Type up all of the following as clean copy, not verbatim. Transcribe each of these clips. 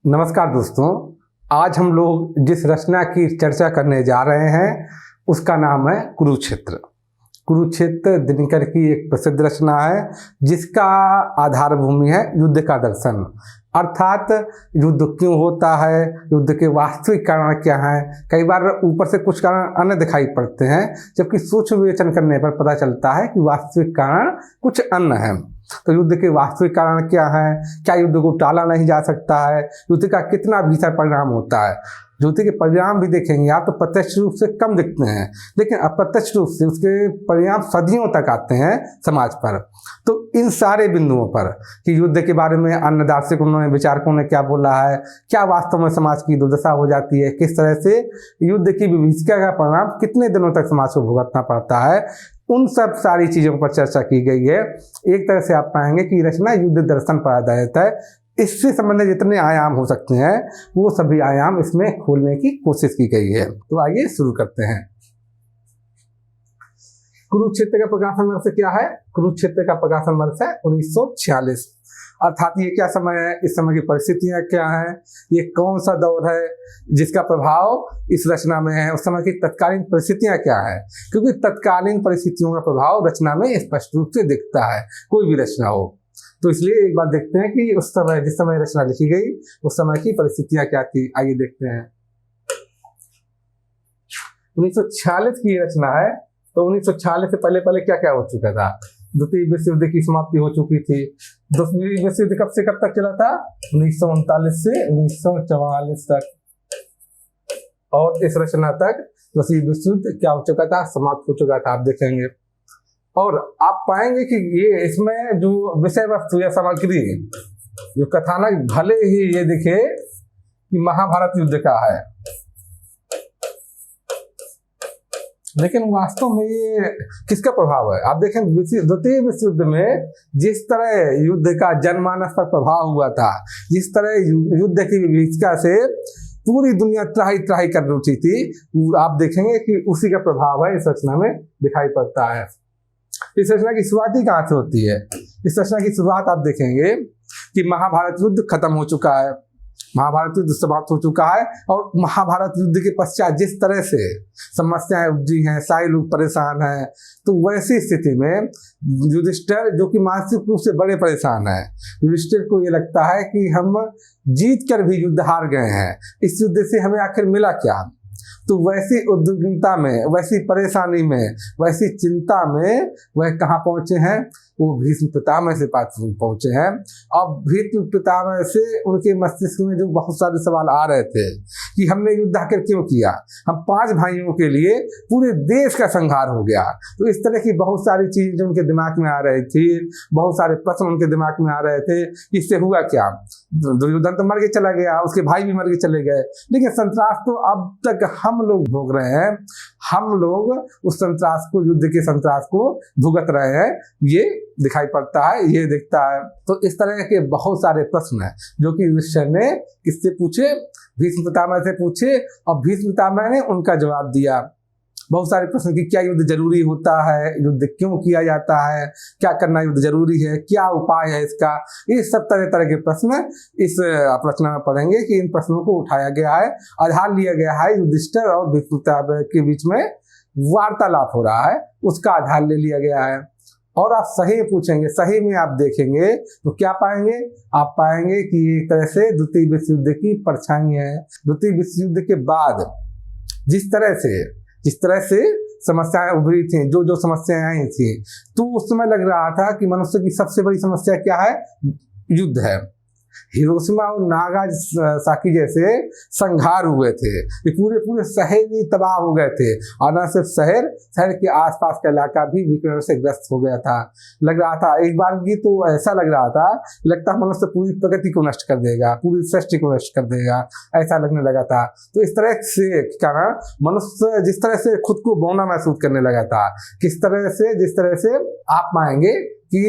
नमस्कार दोस्तों, आज हम लोग जिस रचना की चर्चा करने जा रहे हैं उसका नाम है कुरुक्षेत्र। कुरुक्षेत्र दिनकर की एक प्रसिद्ध रचना है जिसका आधार भूमि है युद्ध का दर्शन, अर्थात युद्ध क्यों होता है, युद्ध के वास्तविक कारण क्या हैं। कई बार ऊपर से कुछ कारण अन्य दिखाई पड़ते हैं, जबकि सूक्ष्म विवेचन करने पर पता चलता है कि वास्तविक कारण कुछ अन्य है। तो युद्ध के वास्तविक कारण क्या है, क्या युद्ध को टाला नहीं जा सकता है, युद्ध का कितना भीषण परिणाम होता है। युद्ध के परिणाम भी देखेंगे आप तो प्रत्यक्ष रूप से कम दिखते हैं, लेकिन अप्रत्यक्ष रूप से उसके परिणाम सदियों तक आते हैं समाज पर। तो इन सारे बिंदुओं पर कि युद्ध के बारे में अन्य दार्शनिकों ने, विचारकों ने क्या बोला है, क्या वास्तव में समाज की दुर्दशा हो जाती है, किस तरह से युद्ध की विभीषिका का परिणाम कितने दिनों तक समाज को भुगतना पड़ता है, उन सब सारी चीज़ों पर चर्चा की गई है। एक तरह से आप पाएंगे कि रचना युद्ध दर्शन पर आधारित है। इससे संबंधित जितने आयाम हो सकते हैं वो सभी आयाम इसमें खोलने की कोशिश की गई है। तो आइए शुरू करते हैं। कुरुक्षेत्र का प्रकाशन वर्ष क्या है? कुरुक्षेत्र का प्रकाशन वर्ष है 1946। अर्थात ये क्या समय है, इस समय की परिस्थितियां क्या हैं, ये कौन सा दौर है जिसका प्रभाव इस रचना में है, उस समय की तत्कालीन परिस्थितियां क्या है। क्योंकि तत्कालीन परिस्थितियों का प्रभाव रचना में स्पष्ट रूप से दिखता है, कोई भी रचना हो। तो इसलिए एक बार देखते हैं कि उस समय जिस समय रचना लिखी गई उस समय की परिस्थितियां क्या थी। आइए देखते हैं। 1946 की रचना है, तो 1946 से पहले क्या क्या हो चुका था। द्वितीय विश्व युद्ध की समाप्ति हो चुकी थी। द्वितीय विश्व युद्ध कब से कब तक चला था? 1939 से 1944 तक। और इस रचना तक द्वितीय विश्व युद्ध क्या हो चुका था? समाप्त हो चुका था। आप देखेंगे और आप पाएंगे कि ये इसमें जो विषय वस्तु या सामग्री, जो कथानक भले ही ये दिखे कि महाभारत युद्ध का है, लेकिन वास्तव में ये किसका प्रभाव है। आप देखें द्वितीय विश्व युद्ध में जिस तरह युद्ध का जनमानस पर प्रभाव हुआ था, जिस तरह युद्ध की विभीषिका से पूरी दुनिया त्राही त्राही कर उठी थी, आप देखेंगे कि उसी का प्रभाव है इस रचना में दिखाई पड़ता है। इस रचना की शुरुआत ही कहाँ से होती है? इस रचना की शुरुआत आप देखेंगे कि महाभारत युद्ध खत्म हो चुका है, महाभारत युद्ध समाप्त हो चुका है। और महाभारत युद्ध के पश्चात जिस तरह से समस्याएं उपजी हैं, सारे लोग परेशान हैं, तो वैसी स्थिति में युधिष्ठिर, जो कि मानसिक रूप से बड़े परेशान हैं, युधिष्ठिर को ये लगता है कि हम जीत कर भी युद्ध हार गए हैं, इस युद्ध से हमें आखिर मिला क्या। तो वैसी उद्विग्नता में, वैसी परेशानी में, वैसी चिंता में वह कहाँ पहुंचे हैं? वो भीष्म पितामह से पास पहुंचे हैं। अब भीष्म पितामह से उनके मस्तिष्क में जो बहुत सारे सवाल आ रहे थे कि हमने युद्ध आखिर क्यों किया, हम 5 भाइयों के लिए पूरे देश का संहार हो गया। तो इस तरह की बहुत सारी चीजें जो उनके दिमाग में आ रही थी, बहुत सारे प्रश्न उनके दिमाग में आ रहे थे। इससे हुआ क्या? दुर्योधन तो मर के चला गया, उसके भाई भी मर के चले गए, लेकिन संतरास तो अब तक हम लोग भोग रहे हैं, हम लोग उस संतरास को, युद्ध के संतरास को भुगत रहे हैं, ये दिखाई पड़ता है, ये दिखता है। तो इस तरह के बहुत सारे प्रश्न हैं जो कि युधिष्ठिर ने किससे पूछे? भीष्म पितामह से पूछे, और भीष्म पितामह ने उनका जवाब दिया। बहुत सारे प्रश्न कि क्या युद्ध जरूरी होता है, युद्ध क्यों किया जाता है, क्या करना युद्ध जरूरी है, क्या उपाय है इसका, ये सब तरह तरह के प्रश्न इस रचना में पढ़ेंगे कि इन प्रश्नों को उठाया गया है। आधार लिया गया है युधिष्ठिर और भीष्म पितामह के बीच में वार्तालाप हो रहा है, उसका आधार ले लिया गया है। और आप सही पूछेंगे, सही में आप देखेंगे तो क्या पाएंगे? आप पाएंगे कि एक तरह से द्वितीय विश्व युद्ध की परछाई है। द्वितीय विश्व युद्ध के बाद जिस तरह से समस्याएं उभरी थी, जो समस्याएं आई थी, तो उस समय लग रहा था कि मनुष्य की सबसे बड़ी समस्या क्या है? युद्ध है। हिरोशिमा और नागासाकी जैसे संघार हुए थे, ये पूरे शहर ही तबाह हो गए थे, और न सिर्फ शहर के आसपास का इलाका भी विकिरण से ग्रस्त हो गया था। लग रहा था एक बार की तो ऐसा लग रहा था, लगता मनुष्य पूरी प्रकृति को नष्ट कर देगा, पूरी सृष्टि को नष्ट कर देगा, ऐसा लगने लगा था। तो इस तरह से कारण मनुष्य जिस तरह से खुद को बौना महसूस करने लगा था, जिस तरह से आप पाएंगे कि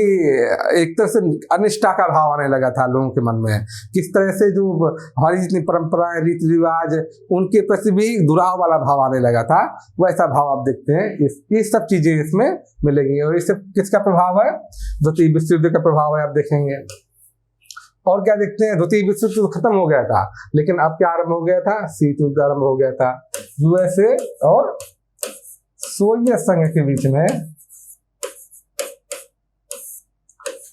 एक तरह से अनिष्ठा का भाव आने लगा था लोगों के मन में। किस तरह से जो हमारी जितनी परंपराएं, रीति रिवाज, उनके प्रति भी दुराव वाला भाव आने लगा था, वैसा भाव आप देखते हैं। ये सब चीजें इसमें मिलेंगी। और इससे किसका प्रभाव है? द्वितीय विश्व युद्ध का प्रभाव है, आप देखेंगे। और क्या देखते हैं, द्वितीय विश्व युद्ध खत्म हो गया था, लेकिन अब क्या आरंभ हो गया था, शीत युद्ध आरंभ हो गया था। यूएसए और सोवियत संघ के बीच में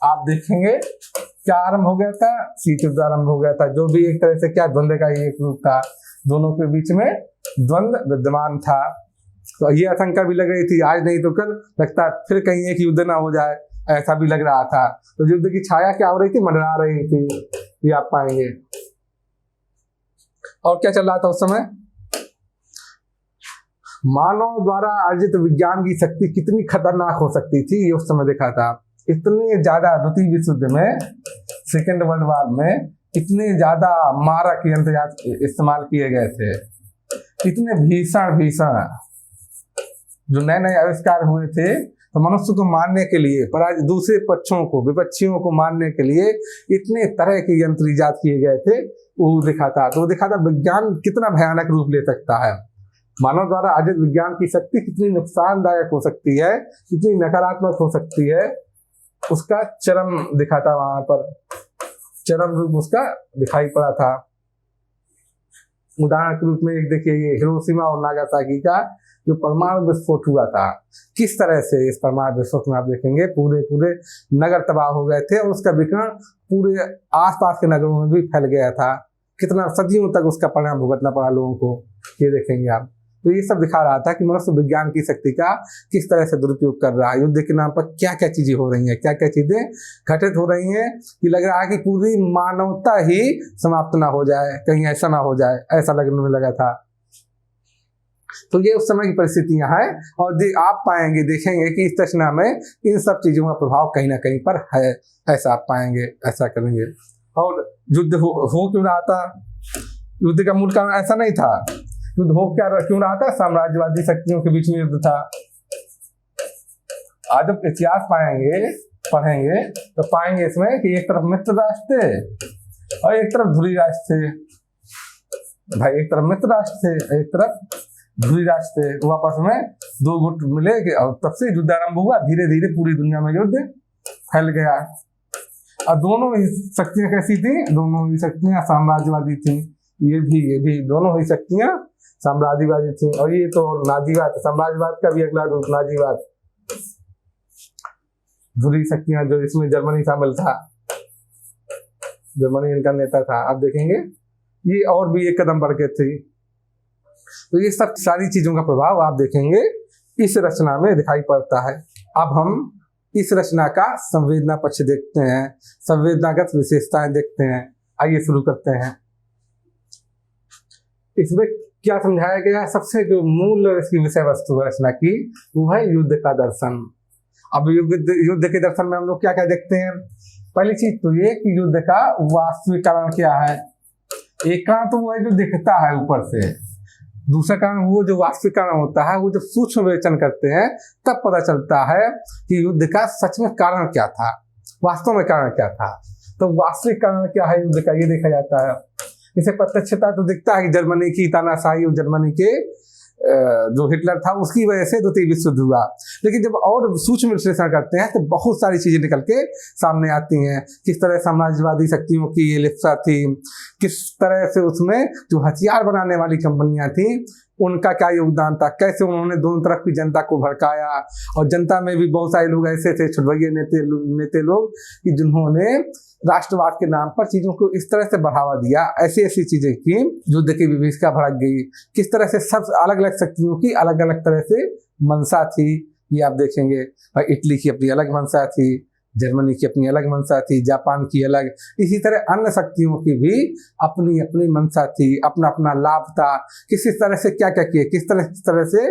आप देखेंगे क्या आरंभ हो गया था, शीत युद्ध आरंभ हो गया था, जो भी एक तरह से क्या द्वंद्व का ही एक रूप था, दोनों के बीच में द्वंद्व विद्यमान था। तो ये आशंका भी लग रही थी, आज नहीं तो कल लगता फिर कहीं एक युद्ध ना हो जाए, ऐसा भी लग रहा था। तो युद्ध की छाया क्या हो रही थी, मंडरा रही थी, ये आप पाएंगे। और क्या चल रहा था उस समय, मानव द्वारा अर्जित विज्ञान की शक्ति कितनी खतरनाक हो सकती थी, ये उस समय देखा था। इतने ज्यादा द्वितीय विश्व युद्ध में, सेकेंड वर्ल्ड वॉर में इतने ज्यादा मारक यंत्र इस्तेमाल किए गए थे, इतने भीषण जो नए नए आविष्कार हुए थे, तो मनुष्य को मारने के लिए, पर आज दूसरे पक्षों को, विपक्षियों को मारने के लिए इतने तरह के यंत्र इजाद किए गए थे, वो दिखाता। तो दिखाता विज्ञान कितना भयानक रूप ले सकता है, मानव द्वारा अर्जित विज्ञान की शक्ति कितनी नुकसानदायक हो सकती है, कितनी नकारात्मक हो सकती है, उसका चरम दिखाता, वहां पर चरम रूप उसका दिखाई पड़ा था। उदाहरण के रूप में एक देखिए, ये हिरोशिमा और नागासाकी का जो परमाणु विस्फोट हुआ था, किस तरह से इस परमाणु विस्फोट में आप देखेंगे पूरे नगर तबाह हो गए थे, और उसका विकिरण पूरे आसपास के नगरों में भी फैल गया था। कितना सदियों तक उसका परिणाम भुगतना पड़ा लोगों को, ये देखेंगे आप। तो ये सब दिखा रहा था कि मनुष्य विज्ञान की शक्ति का किस तरह से दुरुपयोग कर रहा है। युद्ध के नाम पर क्या क्या चीजें हो रही हैं, क्या क्या चीजें घटित हो रही हैं, कि लग रहा है कि पूरी मानवता ही समाप्त ना हो जाए, कहीं ऐसा ना हो जाए, ऐसा लगने में लगा था। तो ये उस समय की परिस्थितियां हैं, और आप पाएंगे, देखेंगे कि इस रचना में इन सब चीजों का प्रभाव कहीं ना कहीं पर है, ऐसा आप पाएंगे, ऐसा करेंगे। और युद्ध हो क्यों रहा था, युद्ध का मूल कारण ऐसा नहीं था, युद्ध हो क्यों रहा था, साम्राज्यवादी शक्तियों के बीच में युद्ध था। आज जब इतिहास पढ़ेंगे तो पाएंगे इसमें कि एक तरफ मित्र राष्ट्र थे और एक तरफ धुरी राष्ट्र थे। भाई एक तरफ मित्र राष्ट्र थे, एक तरफ धुरी राष्ट्र थे, वो आपस में दो गुट मिले, और तब से युद्ध आरंभ हुआ। धीरे धीरे पूरी दुनिया में युद्ध फैल गया। और दोनों ही शक्तियां कैसी थी, दोनों ही शक्तियां साम्राज्यवादी थी। ये भी दोनों ही शक्तियां साम्राज्यवादी थी। और ये तो नाजीवाद, साम्राज्यवाद का भी अगला रूप नाजीवाद, धुरी शक्तियां, जो इसमें जर्मनी शामिल था, जर्मनी इनका नेता था। आप देखेंगे ये और भी एक कदम बढ़ के थी। तो ये सब सारी चीजों का प्रभाव आप देखेंगे इस रचना में दिखाई पड़ता है। अब हम इस रचना का संवेदना पक्ष देखते हैं, संवेदनागत विशेषताएं देखते हैं। आइए शुरू करते हैं। इसमें क्या समझाया गया है, सबसे जो मूल इसकी विषय वस्तु है रचना की, वो है युद्ध का दर्शन। अब युद्ध के दर्शन में हम लोग क्या क्या देखते हैं, पहली चीज तो ये कि युद्ध का वास्तविक कारण क्या है। एक कारण तो वो है जो दिखता है ऊपर से, दूसरा कारण वो जो वास्तविक कारण होता है, वो जब सूक्ष्म विवेचन करते हैं तब पता चलता है कि युद्ध का सच में कारण क्या था, वास्तव में कारण क्या था। तो वास्तविक कारण क्या है युद्ध का, ये देखा जाता है। इसे प्रत्यक्षता तो दिखता है कि जर्मनी की तानाशाही और जर्मनी के जो हिटलर था उसकी वजह से द्वितीय विश्व युद्ध हुआ। लेकिन जब और सूक्ष्म विश्लेषण करते हैं तो बहुत सारी चीजें निकल के सामने आती हैं। किस तरह साम्राज्यवादी शक्तियों की ये लिप्सा थी, किस तरह से उसमें जो हथियार बनाने वाली कंपनियां थी उनका क्या योगदान था, कैसे उन्होंने दोनों तरफ की जनता को भड़काया। और जनता में भी बहुत सारे लोग ऐसे थे, छुटभैये नेते लोग, कि जिन्होंने राष्ट्रवाद के नाम पर चीजों को इस तरह से बढ़ावा दिया, ऐसी ऐसी चीजें की, युद्ध की विभीषिका भड़क गई। किस तरह से सब अलग अलग शक्तियों की अलग अलग तरह से मंशा थी, ये आप देखेंगे। भाई इटली की अपनी अलग मंशा थी, जर्मनी की अपनी अलग मंशा थी, जापान की अलग, इसी तरह अन्य शक्तियों की भी अपनी अपनी मंशा थी, अपना अपना लाभ था। किस तरह से क्या क्या किए, किस तरह से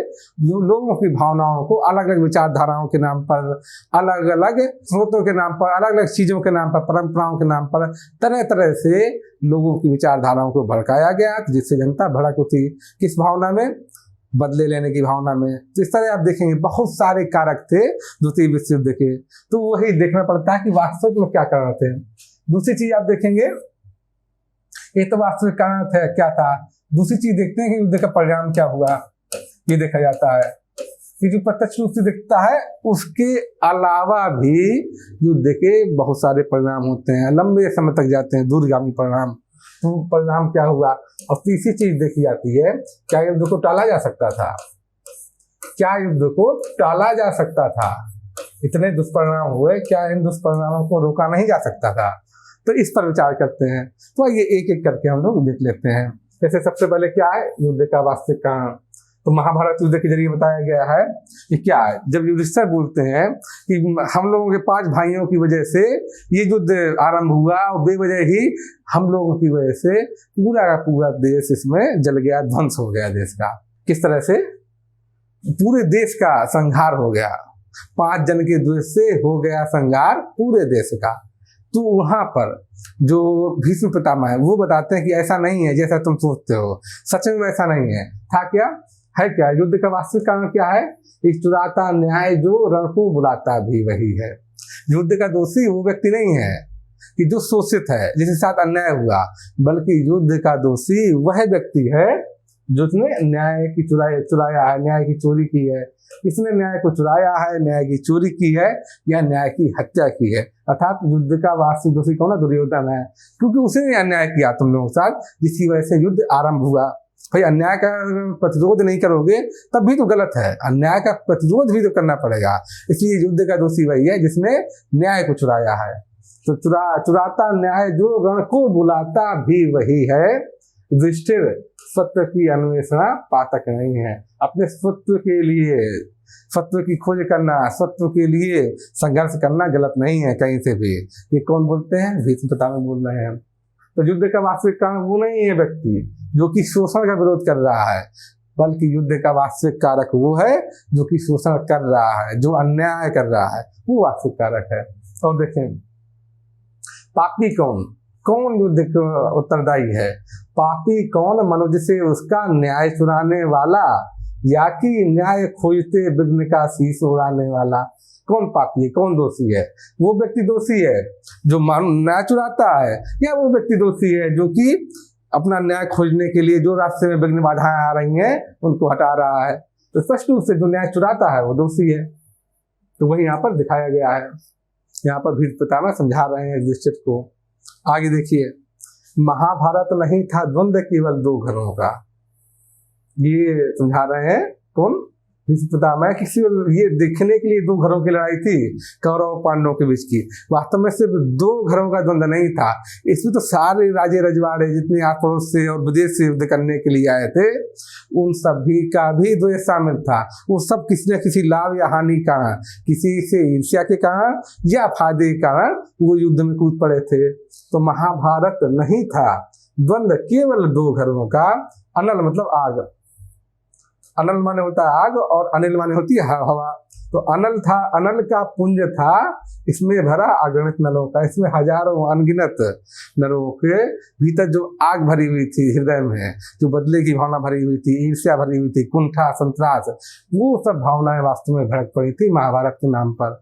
लोगों की भावनाओं को अलग अलग विचारधाराओं के नाम पर, अलग अलग स्रोतों के नाम पर, अलग अलग चीजों के नाम पर, परंपराओं के नाम पर तरह तरह से लोगों की विचारधाराओं को भड़काया गया, जिससे जनता भड़क उठी। किस भावना में, बदले लेने की भावना में। तो इस तरह आप देखेंगे बहुत सारे कारक थे द्वितीय विश्व युद्ध के। तो वही देखना पड़ता है कि वास्तविक में क्या कारण थे। दूसरी चीज आप देखेंगे, एक तो वास्तविक कारण क्या था, दूसरी चीज देखते हैं कि युद्ध का परिणाम क्या हुआ, ये देखा जाता है। कि जो प्रत्यक्ष रूप से दिखता है, उसके अलावा भी युद्ध के बहुत सारे परिणाम होते हैं, लंबे समय तक जाते हैं, दूरगामी परिणाम। तो परिणाम क्या हुआ? और तीसरी चीज देखी जाती है, क्या युद्ध को टाला जा सकता था? क्या युद्ध को टाला जा सकता था? इतने दुष्परिणाम हुए, क्या इन दुष्परिणामों को रोका नहीं जा सकता था? तो इस पर विचार करते हैं। तो ये एक एक करके हम लोग देख लेते हैं। जैसे सबसे पहले क्या है युद्ध का वास्तविक कारण? तो महाभारत युद्ध के जरिए बताया गया है कि क्या है, जब युधिष्ठिर बोलते हैं कि हम लोगों के 5 भाइयों की वजह से ये युद्ध आरंभ हुआ और बेवजह ही हम लोगों की वजह से पूरा का पूरा देश इसमें जल गया, ध्वंस हो गया देश का। किस तरह से? पूरे देश का संहार हो गया, 5 जन के द्वेष से हो गया संहार पूरे देश का। तो वहां पर जो भीष्म पितामह है वो बताते हैं कि ऐसा नहीं है जैसा तुम सोचते हो, सच में वैसा नहीं है। था क्या? है क्या? युद्ध का वास्तविक कारण क्या है? एक चुराता न्याय जो रण को बुलाता भी वही है। युद्ध का दोषी वो व्यक्ति नहीं है कि जो शोषित है, जिसके साथ अन्याय हुआ, बल्कि युद्ध का दोषी वह व्यक्ति है जिसने न्याय की चुराया है, न्याय की चोरी की है। इसने न्याय को चुराया है, न्याय की चोरी की है या न्याय की हत्या की है। अर्थात युद्ध का वास्तविक दोषी कौन है? दुर्योधन है, क्योंकि उसने अन्याय किया तुम लोगों के साथ, जिसकी वजह से युद्ध आरंभ हुआ। भाई अन्याय का प्रतिरोध नहीं करोगे तब भी तो गलत है, अन्याय का प्रतिरोध भी तो करना पड़ेगा। इसलिए युद्ध का दोषी वही है जिसने न्याय को चुराया है। तो चुराता न्याय जो रण को बुलाता भी वही है। युधिष्ठिर सत्य की अन्वेषणा पातक नहीं है। अपने सत्य के लिए सत्य की खोज करना, सत्य के लिए संघर्ष करना गलत नहीं है कहीं से भी। ये कौन बोलते हैं? भीष्म पितामह बोल रहे हैं। तो युद्ध का वास्तविक कारण वो नहीं है व्यक्ति जो कि शोषण का विरोध कर रहा है, बल्कि युद्ध का वास्तविक कारक वो है जो कि शोषण कर रहा है, जो अन्याय कर रहा है, वो वास्तविक कारक है। और देखें पापी कौन? कौन युद्ध का उत्तरदायी है? पापी कौन? मनुष्य से उसका न्याय चुराने वाला या कि न्याय खोजते विघ्न का शीश उड़ाने वाला। कौन पापी है? कौन दोषी है? वो व्यक्ति दोषी है जो न्याय चुराता है, या वो व्यक्ति दोषी है जो कि अपना न्याय खोजने के लिए जो रास्ते में विघ्न बाधाएं आ रही हैं उनको हटा रहा है। तो स्पष्ट रूप से जो न्याय चुराता है वो दोषी है। तो वही यहाँ पर दिखाया गया है। यहाँ पर भीष्म पितामह समझा रहे हैं युधिष्ठिर को। आगे देखिए, महाभारत नहीं था द्वंद्व केवल 2 घरों का। ये समझा रहे हैं कौन? भीष्म पितामह। किसी ये देखने के लिए 2 घरों की लड़ाई थी कौरव और पांडवों के बीच की। वास्तव में सिर्फ 2 घरों का द्वंद्व नहीं था, इसमें तो सारे राजे रजवाड़े जितने आस पड़ोस से और विदेश से युद्ध करने के लिए आए थे उन सभी का भी द्वेष शामिल था। वो सब किसी न किसी लाभ या हानि के कारण, किसी से ईर्ष्या के कारण या फायदे के कारण वो युद्ध में कूद पड़े थे। तो महाभारत नहीं था द्वंद्व केवल 2 घरों का। अनल मतलब आग, अनल माने होता है आग और अनिल माने होती है हवा। तो अनल था, अनल का पुंज था, इसमें भरा अगणित नलों का। इसमें हजारों अनगिनत नलों के भीतर जो आग भरी हुई थी हृदय में, जो बदले की भावना भरी हुई थी, ईर्ष्या भरी हुई थी, कुंठा संतरास, वो सब भावनाएं वास्तव में भड़क पड़ी थी महाभारत के नाम पर।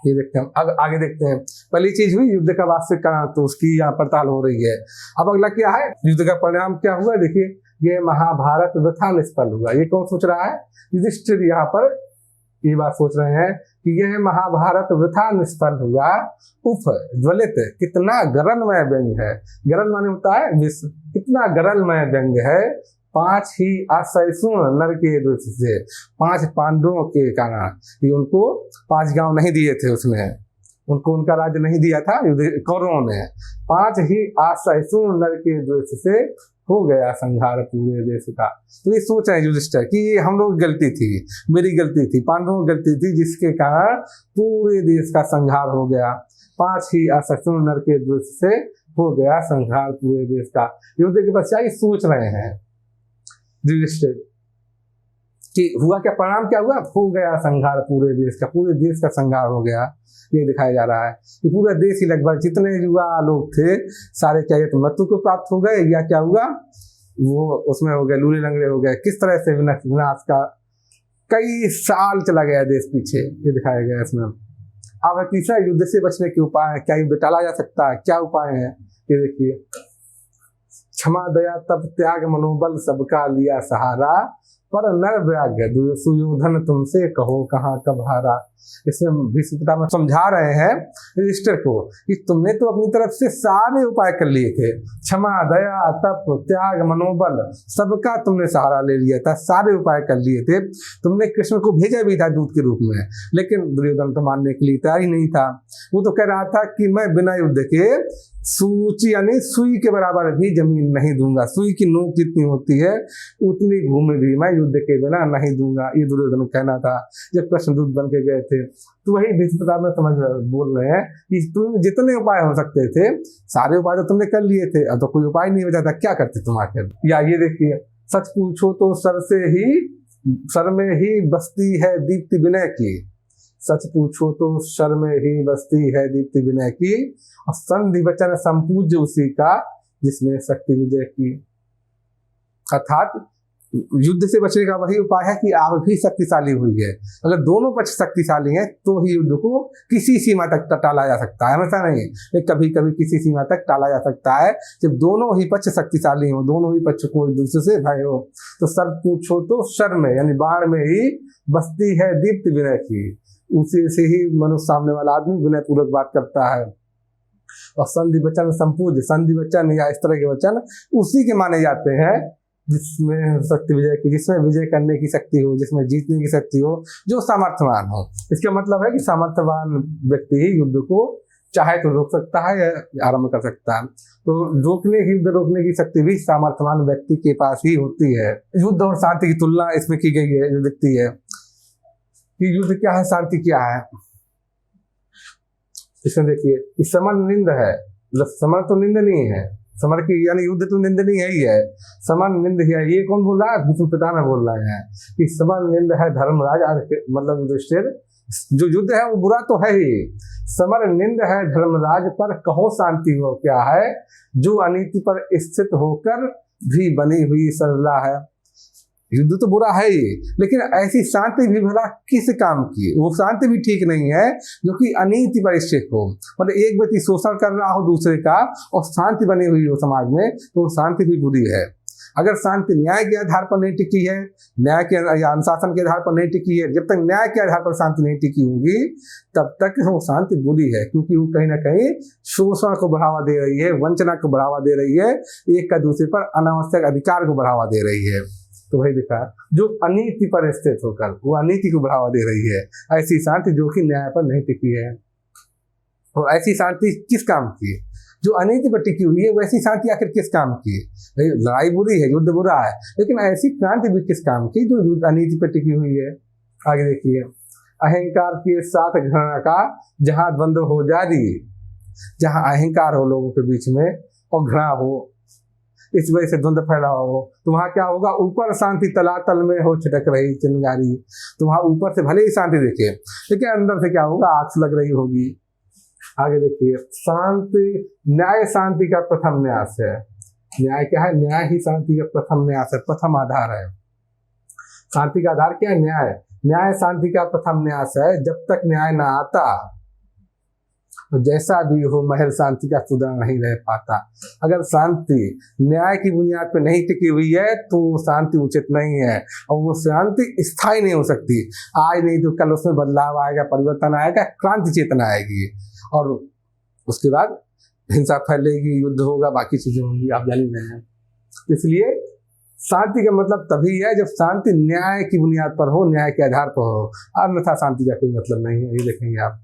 ये देखते हैं, अब आगे देखते हैं। पहली चीज हुई युद्ध का वास्तविक कारण, तो उसकी यहाँ पड़ताल हो रही है। अब अगला क्या है? युद्ध का परिणाम क्या हुआ? देखिए, ये महाभारत वृथा निष्फल हुआ। ये कौन सोच रहा है? युधिष्ठिर यहाँ पर ये बात सोच रहे हैं कि यह महाभारत वृथा निष्फल हुआ। उफ ज्वलित, कितना गरलमय व्यंग है। गरल माने होता है विष। कितना गरलमय व्यंग है। 5 ही असहिष्णु नर के दोष से, 5 पांडवों के कारण। ये उनको 5 गांव नहीं दिए थे उसने, उनको उनका राज्य नहीं दिया था कौरवों ने। 5 ही असहिष्णु नर के दोष से हो गया संहार पूरे देश का। तो ये सोच रहे युधिष्ठिर कि हम लोग गलती थी, मेरी गलती थी, पांडवों की गलती थी, जिसके कारण पूरे देश का संहार हो गया। 5 ही असहिष्णु नर के दोष से हो गया संहार पूरे देश का। युद्ध के पश्चात सोच रहे हैं युधिष्ठिर कि हुआ क्या, परिणाम क्या हुआ? हो गया संहार पूरे देश का, पूरे देश का संहार हो गया। ये दिखाया जा रहा है कि पूरा देश ही लगभग जितने युवा लोग थे सारे क्या तो मृत्यु को प्राप्त हो गए, या क्या हुआ वो उसमें हो गए, लूले लंगड़े हो गए। किस तरह से विनाश का कई साल चला गया देश पीछे, ये दिखाया गया इसमें। अब तीसरा युद्ध से बचने के उपाय है। क्या युद्ध टाला जा सकता है? क्या उपाय है? ये देखिए, क्षमा दया तप त्याग मनोबल सबका लिया सहारा, पर नर व्याघ्र सुयोधन तुमसे कहो कहाँ कब हारा। इसमें भीष्म पितामह समझा रहे हैं युधिष्ठिर को कि तुमने तो अपनी तरफ से सारे उपाय कर लिए थे, क्षमा, दया, तप, त्याग, मनोबल, सबका तुमने सहारा ले लिया था, सारे उपाय कर लिए थे। तुमने कृष्ण को भेजा भी था दूत के रूप में, लेकिन दुर्योधन तो मानने के लिए तैयार ही नहीं था। वो तो कह रहा था कि मैं बिना युद्ध के सूची यानी सुई के बराबर भी जमीन नहीं दूंगा, सुई की नोक जितनी होती है उतनी भूमि भी मैं युद्ध के बिना नहीं दूंगा, ये दुर्योधन कहना था जब कृष्णदूत बन के गए थे। तो वही भीष्म पितामह समझ बोल रहे हैं कि तुम जितने उपाय हो सकते थे सारे उपाय तो तुमने कर लिए थे, अब तो कोई उपाय नहीं बचा था, क्या करते तुम आखिर। या ये देखिए, सच पूछो तो सर में ही बसती है दीप्ति विनय की, सच पूछो तो शर में ही बसती है दीप्ति विनय की, और संधि वचन संपूज्य उसी का जिसमें शक्ति विजय की। अर्थात युद्ध से बचने का वही उपाय है कि आप भी शक्तिशाली हुई है। अगर दोनों पक्ष शक्तिशाली हैं तो ही युद्ध को किसी सीमा तक टाला जा सकता है, हमेशा नहीं, लेकिन कभी कभी किसी सीमा तक टाला जा सकता है जब दोनों ही पक्ष शक्तिशाली हो, दोनों ही पक्ष को एक दूसरे से भय हो। तो सर पूछो तो शर में यानी बाण में ही बसती है दीप्ति विनय की, उसी से ही मनुष्य सामने वाला आदमी विनय पूर्वक बात करता है। और संधि वचन संपूज्य, संधि वचन या इस तरह के वचन उसी के माने जाते हैं जिसमें शक्ति विजय की, जिसमें विजय करने की शक्ति हो, जिसमें जीतने की शक्ति हो, जो सामर्थ्यवान हो। इसका मतलब है कि सामर्थ्यवान व्यक्ति ही युद्ध को चाहे तो रोक सकता है या आरंभ कर सकता है। तो युद्ध रोकने की शक्ति भी सामर्थ्यवान व्यक्ति के पास ही होती है। युद्ध और शांति की तुलना इसमें की गई है, जो दिखती है कि युद्ध क्या है, शांति क्या है। इसमें देखिए, समर निंद है, समर तो निंदनीय है, समर की यानी युद्ध तो निंदनीय ही है, समर निंद है। ये कौन बोल रहा है? भीष्म पितामह बोल रहे हैं कि समर निंद है धर्मराज, मतलब युधिष्ठिर, जो युद्ध है वो बुरा तो है ही, समर निंद है धर्मराज पर कहो शांति हो क्या है, जो अनीति पर स्थित होकर भी बनी हुई सरला है। युद्ध तो बुरा है ही, लेकिन ऐसी शांति भी भला किस काम की? वो शांति भी ठीक नहीं है जो कि अनीति पर स्थित हो, मतलब एक व्यक्ति शोषण कर रहा हो दूसरे का और शांति बनी हुई हो समाज में, तो शांति भी बुरी है। अगर शांति न्याय के आधार पर नहीं टिकी है, न्याय के या अनुशासन के आधार पर नहीं टिकी है, जब तक न्याय के आधार पर शांति नहीं टिकी होगी तब तक वो शांति बुरी है, क्योंकि वो कहीं ना कहीं शोषण को बढ़ावा दे रही है, वंचना को बढ़ावा दे रही है, एक का दूसरे पर अनावश्यक अधिकार को बढ़ावा दे रही है। तो वही दिखा, जो अनीति पर स्थित होकर वो अनीति को बढ़ावा दे रही है, ऐसी शांति जो कि न्याय पर नहीं टिकी है। और ऐसी शांति किस काम की? जो अनीति पर टिकी हुई है वैसी शांति आखिर किस काम की? लड़ाई बुरी है, युद्ध बुरा है, लेकिन ऐसी क्रांति भी किस काम की जो अनीति पर टिकी हुई है? आगे देखिए, अहंकार के साथ घृणा का जहां द्वंद्व हो जारी, जहां अहंकार हो लोगों के बीच में और घृणा हो, इस वजह से द्वंद्व फैला हो, तो वहां क्या होगा? ऊपर शांति तलातल में हो छिटक रही चिंगारी, तो वहां ऊपर से भले ही शांति देखे, लेकिन अंदर से क्या होगा? आग लग रही होगी। आगे देखिए, शांति न्याय शांति का प्रथम न्यास है। न्याय क्या है? न्याय ही शांति का प्रथम न्यास है, प्रथम आधार है। शांति का आधार क्या है? न्याय। न्याय शांति का प्रथम न्यास है। जब तक न्याय ना आता तो जैसा भी हो महल शांति का सुदृढ़ नहीं रह पाता। अगर शांति न्याय की बुनियाद पर नहीं टिकी हुई है तो शांति उचित नहीं है, और वो शांति स्थायी नहीं हो सकती। आज नहीं तो कल उसमें बदलाव आएगा, परिवर्तन आएगा, क्रांति चेतना आएगी, और उसके बाद हिंसा फैलेगी, युद्ध होगा, बाकी चीजें होंगी, आप जान रहे हैं। इसलिए शांति का मतलब तभी है जब शांति न्याय की बुनियाद पर हो, न्याय के आधार पर हो, अन्यथा शांति का कोई मतलब नहीं है। ये देखेंगे आप,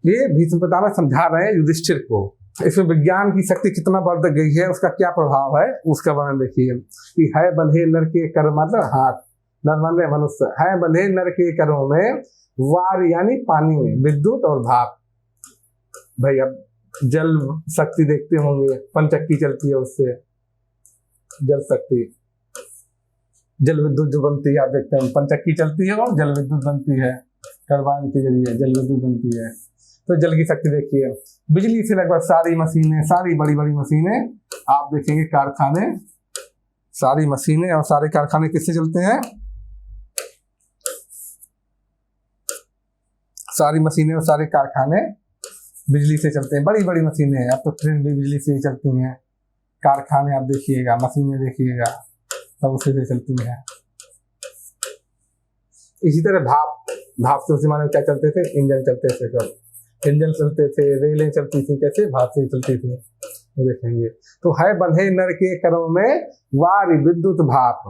ये भीष्म पितामह समझा रहे हैं युधिष्ठिर को। इसमें विज्ञान की शक्ति कितना बढ़ गई है, उसका क्या प्रभाव है, उसका वर्णन देखिए कि है बंधे नर के कर, मतलब हाथ नर बंधे मनुष्य, है बंधे नर के करों में वार यानी पानी में, विद्युत और भाप। भाई अब जल शक्ति देखते होंगे, पंचक्की चलती है उससे, जल शक्ति, जल विद्युत जो बनती है, आप देखते हैं पंचक्की चलती है और जल विद्युत बनती है, टरबाइन के जरिए जल विद्युत बनती है। तो जल की शक्ति देखिए, बिजली से लगभग सारी मशीनें, सारी बड़ी बड़ी मशीनें आप देखेंगे, कारखाने, सारी मशीनें और सारे कारखाने किससे चलते हैं? सारी मशीनें और सारे कारखाने बिजली से चलते हैं। बड़ी बड़ी मशीनें हैं, अब तो ट्रेन भी बिजली से ही चलती हैं, कारखाने आप देखिएगा, मशीनें देखिएगा, सब उसी से चलती हैं। इसी तरह भाप से उस जमाने में क्या चलते थे, इंजन चलते थे, सब इंजन चलते थे, रेलें चलती थी, कैसे भाप से चलती थी, देखेंगे। तो है बंधे नर के करों में वारी विद्युत भाप,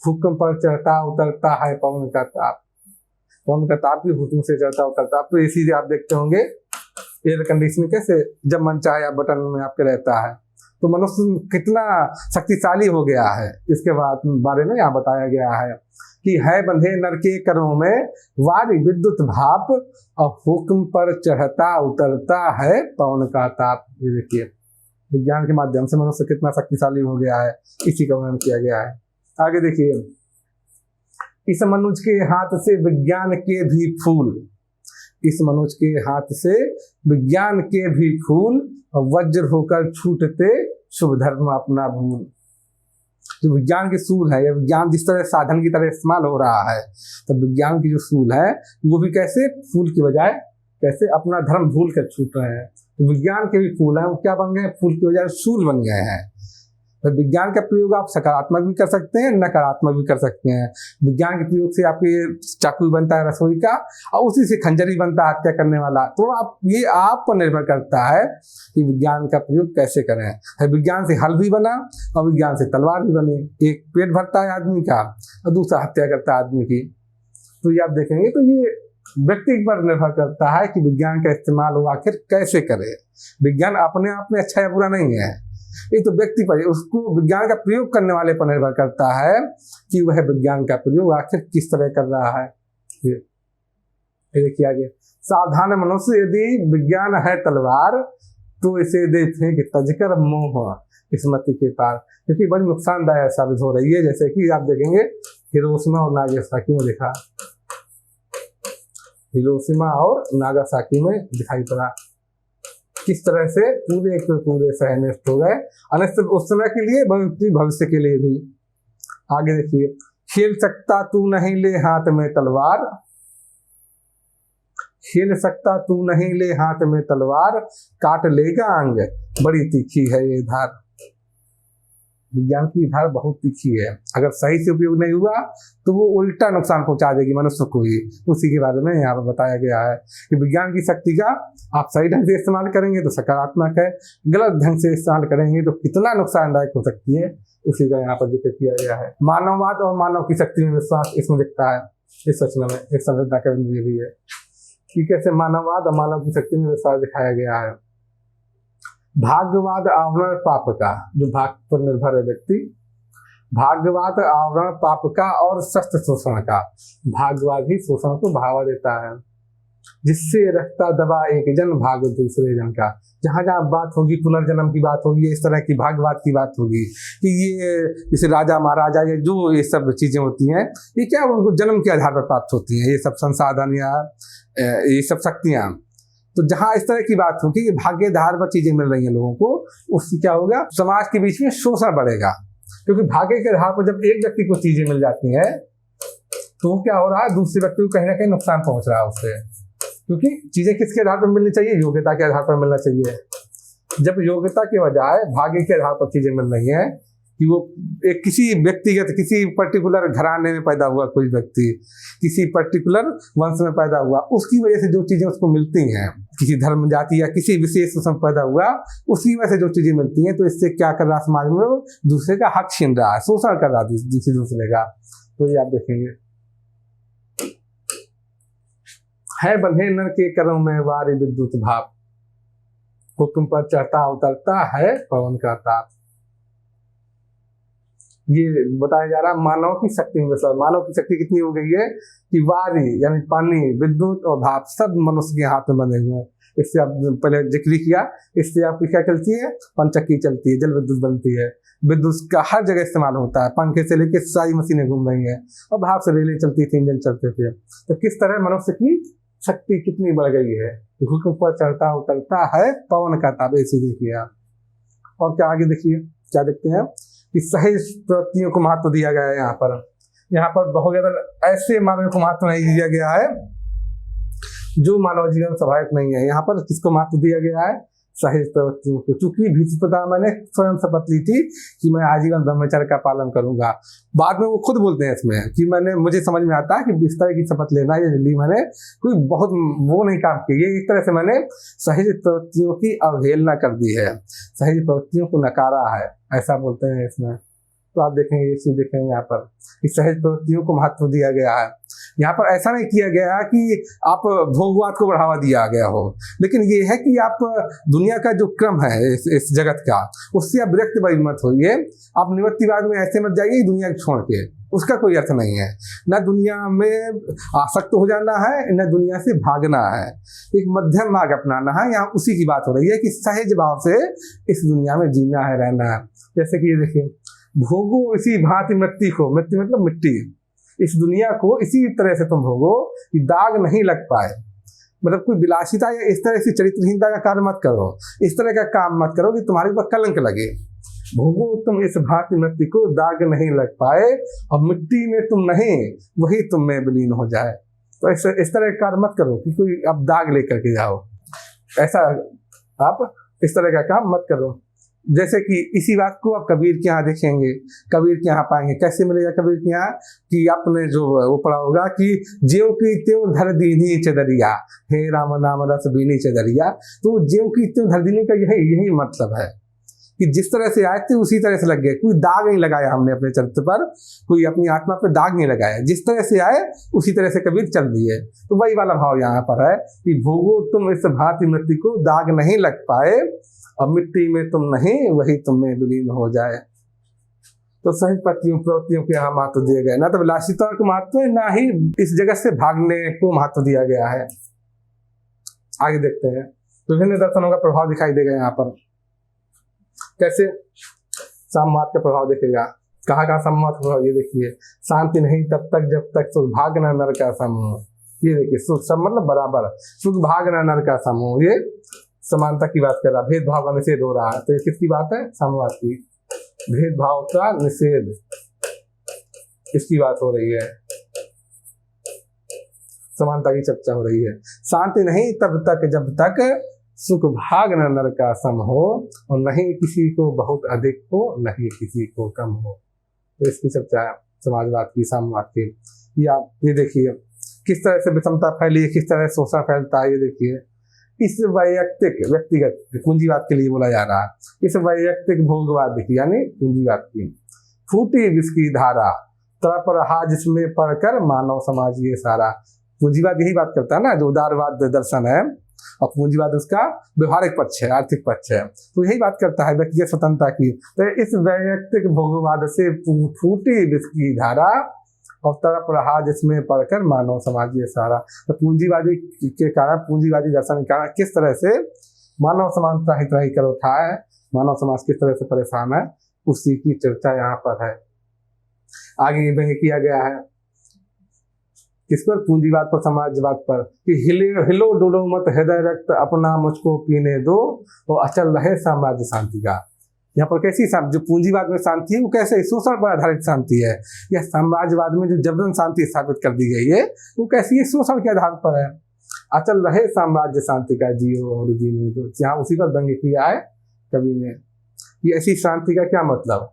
हुक्म पर चढ़ता उतरता है पवन का ताप। पवन का ताप भी हुक्म से चढ़ता उतरता। तो इसी आप देखते होंगे एयर कंडीशनिंग कैसे जब मन चाहे आप बटन में आपके रहता है। तो मनुष्य कितना शक्तिशाली हो गया है, इसके बारे में यहाँ बताया गया है कि है बंधे नर के करों में वारी विद्युत भाप, और हुक्म पर चढ़ता उतरता है पवन का ताप। ये देखिए विज्ञान के माध्यम से मनुष्य कितना शक्तिशाली हो गया है, इसी का वर्णन किया गया है। आगे देखिए, इस मनुज के हाथ से विज्ञान के भी फूल, इस मनुज के हाथ से विज्ञान के भी फूल, और वज्र होकर छूटते शुभ धर्म अपना भूल। जो विज्ञान के सूल है, या विज्ञान जिस तरह साधन की तरह इस्तेमाल हो रहा है, तो विज्ञान की जो सूल है वो भी कैसे फूल की बजाय कैसे अपना धर्म भूल कर छूट रहे हैं। तो विज्ञान के भी फूल हैं, वो क्या बन गए, फूल की बजाय सूल बन गए हैं। तो विज्ञान का प्रयोग आप सकारात्मक भी कर सकते हैं, नकारात्मक भी कर सकते हैं। विज्ञान के प्रयोग से आपके चाकू बनता है रसोई का, और उसी से खंजर भी बनता है हत्या करने वाला। तो ये आप पर निर्भर करता है कि विज्ञान का प्रयोग कैसे करें। विज्ञान से हल भी बना और विज्ञान से तलवार भी बनी। एक पेट भरता है आदमी का और दूसरा हत्या करता है आदमी की। तो ये आप देखेंगे, तो ये व्यक्ति पर निर्भर करता है कि विज्ञान का इस्तेमाल वो आखिर कैसे करे। विज्ञान अपने आप में अच्छा या बुरा नहीं है, ये तो व्यक्ति पर, उसको विज्ञान का प्रयोग करने वाले पर निर्भर करता है कि वह विज्ञान का प्रयोग आखिर किस तरह कर रहा है। ये देखिए आगे, सावधान मनुष्य यदि विज्ञान है तलवार, तो इसे देखें कि तजकर मोह किस्मत के पार, क्योंकि बड़ी नुकसानदायक साबित हो रही है। जैसे कि आप देखेंगे हिरोशिमा और नागासाकी में देखा, हिरोशिमा और नागासाकी में दिखाई पड़ा किस तरह से पूरे के पूरे शहर नष्ट हो गए, अनिश्चित उस समय के लिए, भविष्य के लिए भी। आगे देखिए, खेल सकता तू नहीं ले हाथ में तलवार, खेल सकता तू नहीं ले हाथ में तलवार, काट लेगा अंग बड़ी तीखी है ये धार। विज्ञान की धार बहुत तीखी है, अगर सही से उपयोग नहीं हुआ तो वो उल्टा नुकसान पहुंचा देगी मनुष्य को ही। उसी के बारे में यहाँ पर बताया गया है कि विज्ञान की शक्ति का आप सही ढंग से इस्तेमाल करेंगे तो सकारात्मक है, गलत ढंग से इस्तेमाल करेंगे तो कितना नुकसानदायक हो सकती है, उसी का यहाँ पर जिक्र किया गया है। मानववाद और मानव की शक्ति में विश्वास इसमें दिखता है। इस रचना में एक संवेदना का बिंदु भी है कि कैसे मानववाद और मानव की शक्ति में विश्वास दिखाया गया है। भाग्यवाद आवरण पाप का, जो भाग्य पर निर्भर है व्यक्ति, भाग्यवाद आवरण पाप का और शस्त्र शोषण का। भाग्यवाद ही शोषण को बढ़ावा देता है, जिससे रखता दबा एक जन भाग दूसरे जन का। जहां जहां बात होगी पुनर्जन्म की बात होगी, इस तरह की भाग्यवाद की बात होगी कि ये जैसे राजा महाराजा, ये जो ये सब चीजें होती हैं, ये क्या उनको जन्म के आधार पर प्राप्त होती हैं, ये सब संसाधन या ये सब शक्तियां। तो जहां इस तरह की बात होगी कि भाग्य आधार पर चीजें मिल रही हैं लोगों को, उससे क्या होगा, समाज के बीच में शोषण बढ़ेगा। क्योंकि भाग्य के आधार पर जब एक व्यक्ति को चीजें मिल जाती हैं तो क्या हो रहा है, दूसरे व्यक्ति को कहीं ना कहीं नुकसान पहुंच रहा है उससे। क्योंकि चीजें किसके आधार पर मिलनी चाहिए, योग्यता के आधार पर मिलना चाहिए। जब योग्यता के बजाय भाग्य के आधार पर चीजें मिल रही हैं कि वो एक किसी व्यक्तिगत, किसी पर्टिकुलर घराने में पैदा हुआ कोई व्यक्ति, किसी पर्टिकुलर वंश में पैदा हुआ, उसकी वजह से जो चीजें उसको मिलती हैं, किसी धर्म जाति या किसी विशेष उसमें पैदा हुआ, उसकी वजह से जो चीजें मिलती हैं, तो इससे क्या कर रहा समाज में, वो दूसरे का हक छीन रहा है, शोषण कर रहा है दूसरे का। तो ये आप देखेंगे, है बंधे नर के करों में वारी विद्युत भाप, हुक्म पर चढ़ता उतरता है पवन का ताप। ये बताया जा रहा है मानव की शक्ति में विश्वास। मानव की शक्ति कितनी हो गई है कि वारी यानी पानी, विद्युत और भाप सब मनुष्य के हाथ में बने हुए हैं। इससे आप पहले जिक्र किया, इससे आपकी क्या चलती है, पंचक्की चलती है, जल विद्युत बनती है। विद्युत का हर जगह इस्तेमाल होता है, पंखे से लेकर सारी मशीनें घूम रही हैं, और भाप से रेलें चलती थी, इंजन चलते थे। तो किस तरह मनुष्य की शक्ति कितनी बढ़ गई है, हुक्म पर चढ़ता उतरता है पवन का ताप। ऐसे देखिए आप, और क्या आगे देखिए क्या देखते हैं कि सहज प्रवृत्तियों को महत्व दिया गया है। यहाँ पर बहुत ज्यादा ऐसे मानव को महत्व नहीं दिया गया है जो मानव जीवन स्वाभाविक नहीं है। यहाँ पर किसको महत्व दिया गया है, सहज प्रवृत्तियों को। चूंकि भीष्मपिता मैंने स्वयं शपथ ली थी कि मैं आजीवन ब्रह्मचर्य का पालन करूंगा। बाद में वो खुद बोलते हैं इसमें कि मुझे समझ में आता है कि इस तरह की शपथ लेना ये ली मैंने कोई बहुत वो नहीं काम किया, इस तरह से मैंने सहज प्रवृत्तियों की अवहेलना कर दी है, सहज प्रवृत्तियों को नकारा है, ऐसा बोलते हैं इसमें। तो आप देखेंगे ये चीज देखेंगे यहाँ पर कि सहज प्रवृत्तियों को महत्व दिया गया है। यहाँ पर ऐसा नहीं किया गया कि आप भोगवाद को बढ़ावा दिया गया हो, लेकिन ये है कि आप दुनिया का जो क्रम है इस जगत का, उससे आप विरक्त मत होइए। आप निवृत्तिवाद में ऐसे मत जाइए दुनिया को छोड़ के, उसका कोई अर्थ नहीं है। न दुनिया में आसक्त हो जाना है, न दुनिया से भागना है, एक मध्यम मार्ग अपनाना है। यहाँ उसी की बात हो रही है कि सहज भाव से इस दुनिया में जीना है, रहना है। जैसे कि ये देखिए, भोगो इसी भांति मृत्यु को, मृत्यु मतलब मिट्टी, इस दुनिया को इसी तरह से तुम भोगो कि दाग नहीं लग पाए। मतलब कोई विलासिता या इस तरह से चरित्रहीनता का कार्य मत करो, इस तरह का काम मत करो कि तुम्हारे ऊपर कलंक लगे। भोगो तुम इस भांति मृत्यु को, दाग नहीं लग पाए, और मिट्टी में तुम नहीं वही तुम में विलीन हो जाए। तो इस तरह का कार्य मत करो कि कोई आप दाग लेकर के जाओ, ऐसा आप इस तरह का काम मत करो। जैसे कि इसी बात को आप कबीर के यहाँ देखेंगे, कबीर के यहाँ पाएंगे। कैसे मिलेगा कबीर के यहाँ कि आपने जो वो पढ़ा होगा कि ज्यों की त्यों धर दीनी चदरिया, हे राम नाम रस बीनी चदरिया। तो ज्यों की त्यों धर दीनी का यही मतलब है कि जिस तरह से आए थे उसी तरह से लग गए। कोई दाग नहीं लगाया हमने अपने चरित्र पर, कोई अपनी आत्मा पर दाग नहीं लगाया, जिस तरह से आए उसी तरह से कबीर चल दिए। तो वही वाला भाव यहाँ पर है कि भोगो तुम इस भांति मृत्यु को, दाग नहीं लग पाए, और मिट्टी में तुम नहीं वही तुम में विलीन हो जाए। तो सहज प्रवृत्तियों के यहाँ महत्व दिए गए, ना तो विलासिता को महत्व है, ना ही इस जगत से भागने को महत्व दिया गया है। आगे देखते हैं, विभिन्न दर्शनों का प्रभाव दिखाई देगा यहाँ पर। कैसे सामवाद का प्रभाव देखेगा, कहाँ कहाँ सामवाद का प्रभाव, ये देखिए, शांति नहीं तब तक जब तक सुख भाग न नर का समूह। ये देखिए, सुख सब मतलब बराबर, सुख भाग न नर का समूह, ये समानता की बात कर रहा, भेदभाव का निषेध हो रहा है। तो ये किसकी बात है? साम्यवाद की, भेदभाव का निषेध, इसकी बात हो रही है, समानता की चर्चा हो रही है। शांति नहीं तब तक जब तक सुख भाग न नर का सम हो, और नहीं किसी को बहुत अधिक हो, नहीं किसी को कम हो। तो इसकी चर्चा है समाजवाद की, साम्यवाद की। ये देखिए किस तरह से विषमता फैली है, किस तरह से शोषण फैलता है। ये देखिए, इस व्यक्तिगत पूंजीवाद के लिए बोला जा रहा है, इस वैयक्तिक भोगवाद देखिए, यानी पूंजीवाद की फूटी जिसकी धारा, तड़प रहा जिसमें पढ़कर मानव समाज ये सारा। पूंजीवाद यही बात करता है ना, जो उदारवाद दर्शन है, और पूंजीवाद उसका व्यवहारिक पक्ष है, आर्थिक पक्ष है। तो यही बात करता है व्यक्तिगत स्वतंत्रता की। तो इस वैयक्तिक भोगवाद से फूटी जिसकी धारा, और तड़प रहा जिसमें पढ़कर मानव समाज ये सारा। तो पूंजीवादी के कारण, पूंजीवादी दर्शन के कारण किस तरह से मानव समाज त्राही कर उठा है, मानव समाज किस तरह से परेशान है, उसी की चर्चा यहाँ पर है। आगे ये किया गया है किस पर? पूंजीवाद पर, समाजवाद पर, कि हिलो डुलो मत हृदय रक्त अपना मुझको पीने दो, तो अचल रहे साम्राज्य शांति का। यहाँ पर कैसी जो पूंजीवाद में शांति है वो कैसे शोषण पर आधारित शांति है, या साम्राज्यवाद में जो जबरन शांति स्थापित कर दी गई है वो कैसी है, शोषण के आधार पर है। अचल रहे साम्राज्य शांति का जियो और जीने दो, यहाँ उसी पर व्यंग्य किया है कवि ने। ये ऐसी शांति का क्या मतलब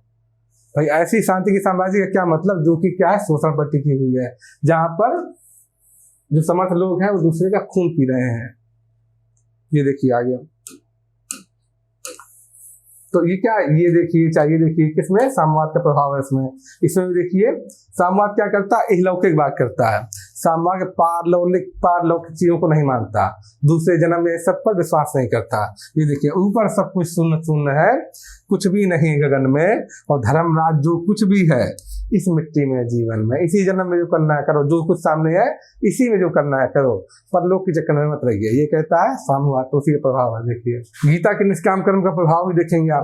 भाई? ऐसी शांति की साम्राज्य का क्या मतलब जो कि क्या है, शोषण पर टिकी हुई है, जहां पर जो समर्थ लोग हैं वो दूसरे का खून पी रहे हैं। ये देखिए आगे, तो ये क्या, ये देखिए चाहिए, देखिए किसमें साम्यवाद का प्रभाव है इसमें भी देखिए साम्यवाद क्या करता है, इहलौकिक बात करता है। साम्यवाद पारलौकिक चीजों को नहीं मानता, दूसरे जन्म में सब पर विश्वास नहीं करता। ये देखिए, ऊपर सब कुछ शून्य है, कुछ भी नहीं गगन में, और धर्मराज जो कुछ भी है इस मिट्टी में जीवन में, इसी जन्म में जो करना है करो, जो कुछ सामने है इसी में जो करना है करो, परलोक के चक्कर में मत रहिए। ये कहता है साम्यवाद, तो उसी का प्रभाव है। देखिए गीता के निष्काम कर्म का प्रभाव भी देखेंगे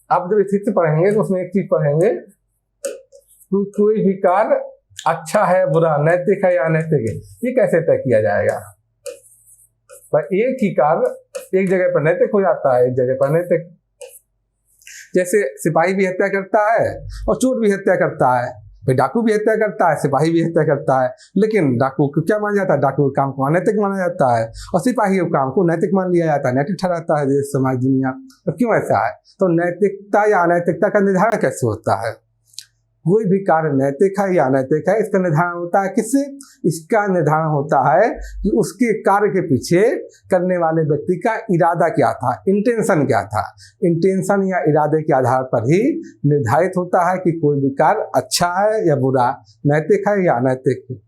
आप जब स्थिति पढ़ेंगे तो उसमें एक चीज पढ़ेंगे, कोई भी कार्य अच्छा है बुरा, नैतिक है या अनैतिक है, ये कैसे तय किया जाएगा? भाई एक ही कार्य एक जगह पर नैतिक हो जाता है, एक जगह पर अनैतिक। जैसे सिपाही भी हत्या करता है और चोर भी हत्या करता है, भाई डाकू भी हत्या करता है, सिपाही भी हत्या करता है, लेकिन डाकू को क्या माना जाता है? डाकू के काम को अनैतिक माना जाता है, और सिपाही के काम को नैतिक मान लिया जाता है, नैतिक ठहराता है देश समाज दुनिया। तो क्यों ऐसा है? तो नैतिकता या अनैतिकता का निर्धारण कैसे होता है? कोई भी कार्य नैतिक है या अनैतिक है, इसका निर्धारण होता है किससे? इसका निर्धारण होता है कि उसके कार्य के पीछे करने वाले व्यक्ति का इरादा क्या था, इंटेंशन क्या था। इंटेंशन या इरादे के आधार पर ही निर्धारित होता है कि कोई भी कार्य अच्छा है या बुरा, नैतिक है या अनैतिक।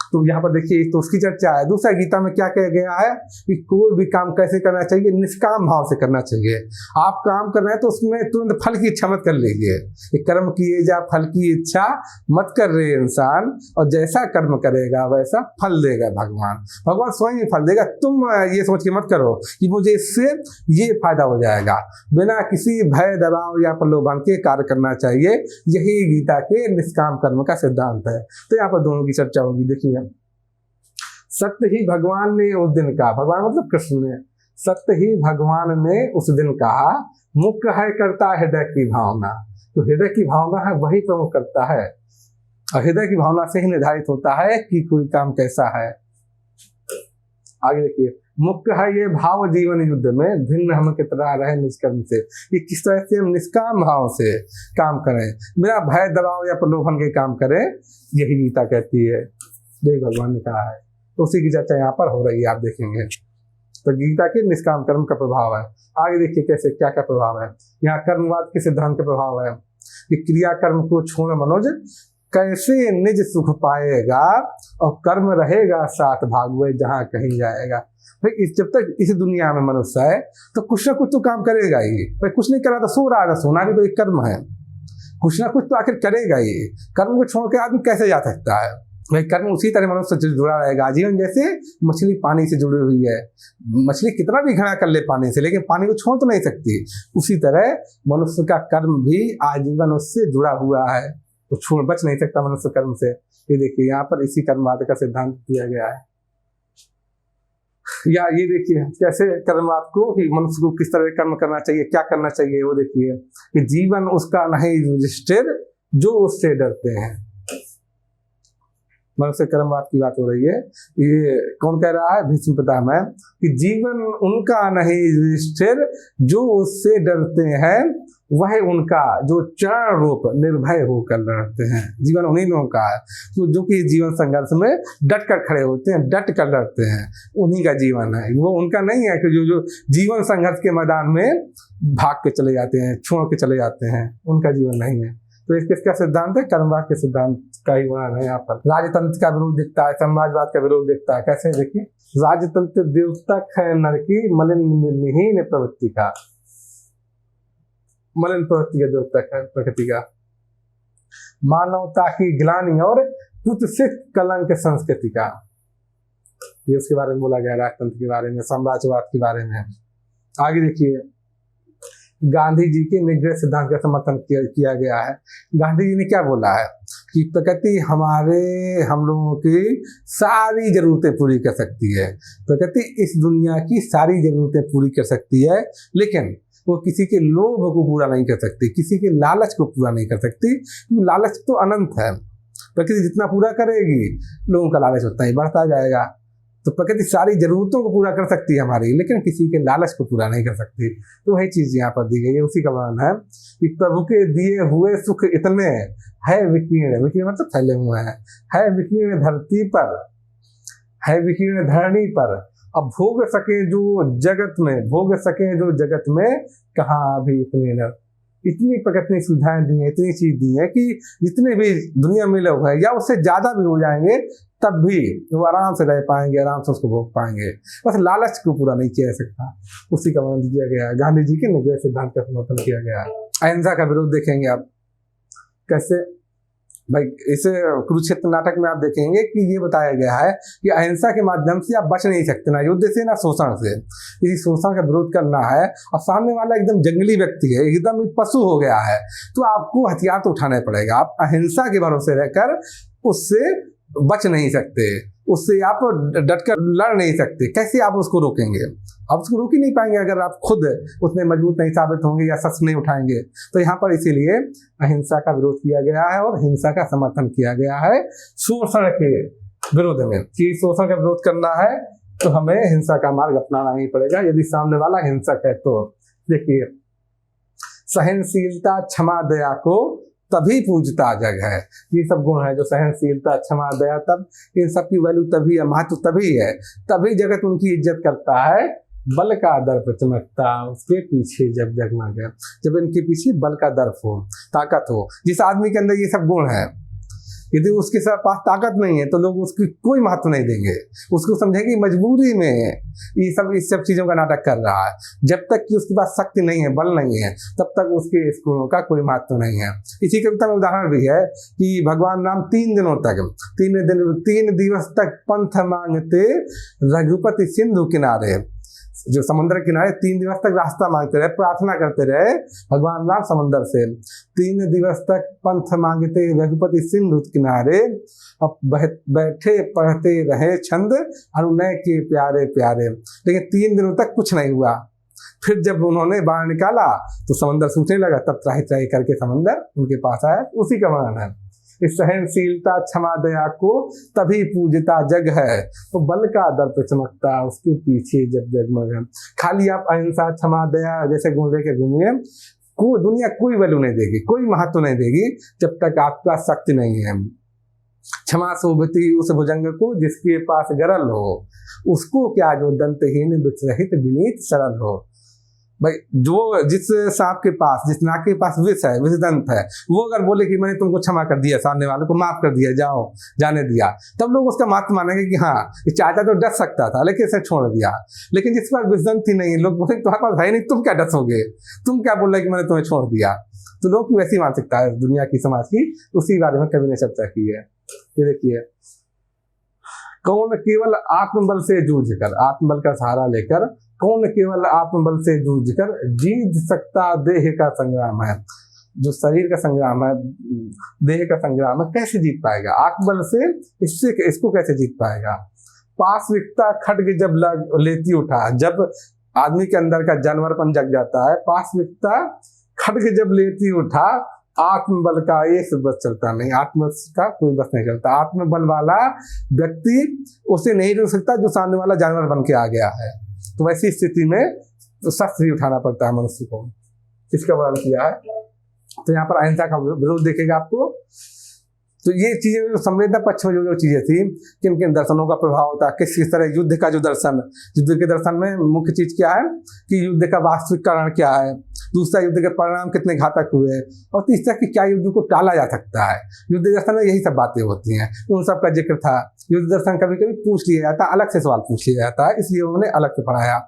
तो यहाँ पर देखिए, तो उसकी चर्चा है। दूसरा, गीता में क्या कहा गया है कि कोई भी काम कैसे करना चाहिए? निष्काम भाव से करना चाहिए। आप काम कर रहे हैं तो उसमें तुरंत फल की इच्छा मत कर लीजिए। कर्म किए जा फल की इच्छा मत कर रहे इंसान, और जैसा कर्म करेगा वैसा फल देगा भगवान। भगवान स्वयं ही फल देगा। तुम ये सोच के मत करो कि मुझे इससे ये फायदा हो जाएगा। बिना किसी भय, दबाव या प्रलोभन के कार्य करना चाहिए। यही गीता के निष्काम कर्म का सिद्धांत है। तो यहाँ पर दोनों की चर्चा होगी। देखिए, सत्य ही भगवान ने उस दिन कहा, भगवान मतलब कृष्ण ने, सत्य ही भगवान ने उस दिन कहा, मुख्य है करता हृदय की भावना। तो हृदय की भावना है वही प्रमुख करता है, और हृदय की भावना से ही निर्धारित होता है कि कोई काम कैसा है। आगे देखिए, मुख्य है ये भाव जीवन युद्ध में, भिन्न हम कितना रहे निष्कर्म से। कि किस तरह से हम निष्काम भाव से काम करें, बिना भय, दबाव या प्रलोभन के काम करें, यही गीता कहती है। देख भगवान ने कहा है। तो उसी की चर्चा यहाँ पर हो रही है, आप देखेंगे। तो गीता के निष्काम कर्म का प्रभाव है। आगे देखिए कैसे, क्या क्या प्रभाव है। यहाँ कर्मवाद के सिद्धांत का प्रभाव है कि क्रिया कर्म को छोड़ मनोज कैसे निज सुख पाएगा, और कर्म रहेगा साथ भागवे जहाँ कहीं जाएगा। भाई जब तक इस दुनिया में मनुष्य है तो कुछ ना कुछ तो काम करेगा ही। भाई कुछ नहीं करा तो सो रहा है, सोना भी तो एक कर्म है। कुछ ना कुछ तो आखिर करेगा ही। कर्म को छोड़ के आदमी कैसे जा सकता है? भाई कर्म उसी तरह मनुष्य से जुड़ा रहेगा। जीवन जैसे मछली पानी से जुड़ी हुई है, मछली कितना भी घड़ा कर ले पानी से, लेकिन पानी को छोड़ तो नहीं सकती। उसी तरह मनुष्य का कर्म भी आजीवन उससे जुड़ा हुआ है, तो छोड़ बच नहीं सकता मनुष्य कर्म से। ये देखिए यहाँ पर इसी कर्मवाद का सिद्धांत दिया गया है। या ये देखिए कैसे कर्मवाद को, कि मनुष्य को किस तरह कर्म करना चाहिए, क्या करना चाहिए। वो देखिए कि जीवन उसका नहीं युधिष्ठिर जो उससे डरते हैं। मनुष्य कर्मवाद की बात हो रही है। ये कौन कह रहा है? भीष्म पितामह, कि जीवन उनका नहीं युधिष्ठिर जो उससे डरते हैं, वह उनका जो चरण रूप निर्भय होकर लड़ते हैं। जीवन उन्हीं लोगों का है तो जो कि जीवन संघर्ष में डट कर खड़े होते हैं, डट कर लड़ते हैं, उन्हीं का जीवन है। वो उनका नहीं है कि जो जीवन संघर्ष के मैदान में भाग के चले जाते हैं, छोड़ के चले जाते हैं, उनका जीवन नहीं है। तो इसके क्या सिद्धांत है? कर्मवाद के सिद्धांत का ही वर्णन है यहाँ पर। राजतंत्र का विरोध दिखता है, समाजवाद का विरोध दिखता है। कैसे? देखिए, राजतंत्र द्योतक है नर की, मलिन प्रवृत्ति का, मलिन प्रवृत्ति का द्योतक है प्रकृति का, मानवता की ग्लानि और कुत्सित कलंक संस्कृति का। ये उसके बारे में बोला गया, राजतंत्र के बारे में, साम्राज्यवाद के बारे में। आगे देखिए, गांधी जी के निग्रह सिद्धांत का समर्थन किया गया है। गांधी जी ने क्या बोला है कि प्रकृति हम लोगों की सारी जरूरतें पूरी कर सकती है। प्रकृति इस दुनिया की सारी जरूरतें पूरी कर सकती है, लेकिन वो किसी के लोभ को पूरा नहीं कर सकती, किसी के लालच को पूरा नहीं कर सकती। लालच तो अनंत है, प्रकृति जितना पूरा करेगी लोगों का लालच उतना ही बढ़ता जाएगा। तो प्रकृति सारी जरूरतों को पूरा कर सकती है हमारी, लेकिन किसी के लालच को पूरा नहीं कर सकती। तो वही चीज यहाँ पर दी गई है, उसी का वर्णन है कि प्रभु के दिए हुए सुख इतने है विकीर्ण, विकीर्ण मतलब फैले हुए हैं, है विकीर्ण धरती पर, है विकीर्ण धरणी पर। अब भोग सके जो जगत में, भोग सके जो जगत में, कहाँ अभी इतने न। इतनी प्रकृति ने सुविधाएं दी है, इतनी चीज दी है कि जितने भी दुनिया में लोग हैं या उससे ज्यादा भी हो जाएंगे तब भी वो आराम से रह पाएंगे, आराम से उसको भोग पाएंगे। बस लालच को पूरा नहीं किया जा सकता। उसी का वर्णन किया गया है। गांधी जी के निग्रह सिद्धांत का समर्थन किया गया है। अहिंसा का विरोध देखेंगे आप कैसे। भाई इस कुरुक्षेत्र नाटक में आप देखेंगे कि ये बताया गया है कि अहिंसा के माध्यम से आप बच नहीं सकते, ना युद्ध से ना शोषण से। इसी शोषण का विरोध करना है और सामने वाला एकदम जंगली व्यक्ति है, एकदम पशु हो गया है, तो आपको हथियार तो उठाना पड़ेगा। आप अहिंसा के भरोसे रहकर उससे बच नहीं सकते। उससे आप डट कर लड़ नहीं सकते, कैसे आप उसको रोकेंगे? आप उसको रोक ही नहीं पाएंगे अगर आप खुद उतने मजबूत नहीं साबित होंगे या सच नहीं उठाएंगे। तो यहाँ पर इसीलिए अहिंसा का विरोध किया गया है और हिंसा का समर्थन किया गया है शोषण के विरोध में, कि शोषण का विरोध करना है तो हमें हिंसा का मार्ग अपनाना ही पड़ेगा यदि सामने वाला हिंसक है तो। देखिए, सहनशीलता क्षमा दया को तभी पूजता जग है। ये सब गुण है जो सहनशीलता क्षमा दया, तब इन सब की वैल्यू तभी है, महत्व तभी है, तभी जगत उनकी इज्जत करता है। बल का दर्प चमकता उसके पीछे जब जगमग है, जब इनके पीछे बल का दर्प हो, ताकत हो। जिस आदमी के अंदर ये सब गुण है, यदि उसके पास ताकत नहीं है तो लोग उसकी कोई महत्व नहीं देंगे, उसको समझेंगे मजबूरी में ये सब इस सब चीजों का नाटक कर रहा है। जब तक कि उसके पास शक्ति नहीं है, बल नहीं है, तब तक उसके इस गुणों का कोई महत्व नहीं है। इसी कविता में उदाहरण भी है कि भगवान राम 3 दिनों तक 3 दिवस तक पंथ मांगते रघुपति सिंधु किनारे, जो समुद्र किनारे 3 दिवस तक रास्ता मांगते रहे, प्रार्थना करते रहे भगवान राम समुद्र से। 3 दिवस तक पंथ मांगते रघुपति सिंधु किनारे, अब बैठे पढ़ते रहे छंद अनुनय के प्यारे प्यारे। लेकिन 3 दिनों तक कुछ नहीं हुआ। फिर जब उन्होंने बाहर निकाला तो समंदर सूखने लगा, तब त्राही त्राही करके समंदर उनके पास आया। उसी का वर्णन है। इस सहनशीलता क्षमा दया को तभी पूजता जग है, तो बल का दर्प चमकता उसके पीछे जब जगमग है। खाली आप अहिंसा क्षमा दया जैसे गुण लेके घूमिए, दुनिया कोई वैल्यू नहीं देगी, कोई महत्व नहीं देगी जब तक आपका शक्ति नहीं है। क्षमा शोभती उस भुजंग को जिसके पास गरल हो, उसको क्या जो दंतहीन विषरहित विनीत सरल हो। भाई, जो जिस सांप के पास, जिस नाग के पास विष है, विष दंत है, वो अगर बोले कि मैंने तुमको क्षमा कर दिया, सामने वाले को माफ कर दिया, जाओ जाने दिया, तब लोग उसका महत्व मानेंगे कि हाँ ये चाहता तो डस सकता था लेकिन इसे छोड़ दिया। लेकिन जिस पर विष दंत ही नहीं, लोग बोले तुम्हारे पास है नहीं, तुम क्या डसोगे, तुम क्या बोल रहे कि मैंने तुम्हें छोड़ दिया। तो लोग की वैसी मानसिकता है दुनिया की, समाज की, उसी बारे में कवि ने चर्चा की है। ये देखिए, कौन केवल आत्मबल से जूझ कर, आत्मबल का सहारा लेकर, कौन केवल आत्मबल से जूझ कर जीत सकता देह का संग्राम है। जो शरीर का संग्राम है, देह का संग्राम है, कैसे जीत पाएगा आत्मबल से, इसको कैसे जीत पाएगा। पाशविकता खड्ग जब लेती उठा, जब आदमी के अंदर का जानवरपन जग जाता है, पाशविकता खड्ग जब लेती उठा, आत्मबल का एक बस चलता नहीं, आत्म का कोई बस नहीं चलता। आत्मबल वाला व्यक्ति उसे नहीं रोक सकता जो सामने वाला जानवर बन के आ गया है। तो वैसी स्थिति में तो शस्त्र ही उठाना पड़ता है मनुष्य को। इसका वर्णन किया है। तो यहाँ पर अहिंसा का विरोध देखेगा आपको। तो ये चीजें संवेदना पक्ष में जो चीजें थी, किन किन दर्शनों का प्रभाव होता है, किस तरह युद्ध का जो दर्शन, युद्ध के दर्शन में मुख्य चीज क्या है कि युद्ध का वास्तविक कारण क्या है, दूसरा युद्ध के परिणाम कितने घातक हुए, और तीसरा कि क्या युद्ध को टाला जा सकता है। युद्ध दर्शन में यही सब बातें होती हैं, उन सब का जिक्र था। युद्ध दर्शन कभी कभी पूछ लिया जाता है, अलग से सवाल पूछ लिया जाता है, इसलिए उन्होंने अलग से पढ़ाया।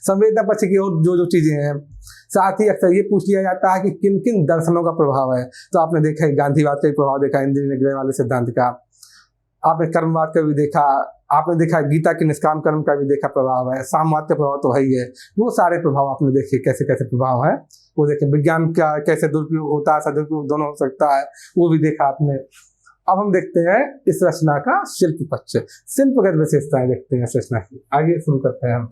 संवेदना पक्ष की और जो चीजें हैं, साथ ही अक्सर ये पूछ लिया जाता है कि किन किन दर्शनों का प्रभाव है। तो आपने देखा है गांधीवाद का भी प्रभाव देखा, इंद्रिय निग्रह वाले सिद्धांत का, आपने कर्मवाद का भी देखा, आपने देखा गीता के निष्काम कर्म का भी देखा प्रभाव है, सामवाद का प्रभाव तो है ही है। वो सारे प्रभाव आपने देखे कैसे कैसे प्रभाव है, वो देखे। विज्ञान का कैसे दुरुपयोग होता है, सदुपयोग दोनों हो सकता है, वो भी देखा आपने। अब हम देखते हैं इस रचना का शिल्प पक्ष, शिल्पगत विशेषताएं देखते हैं इस रचना की। आगे शुरू करते हैं हम।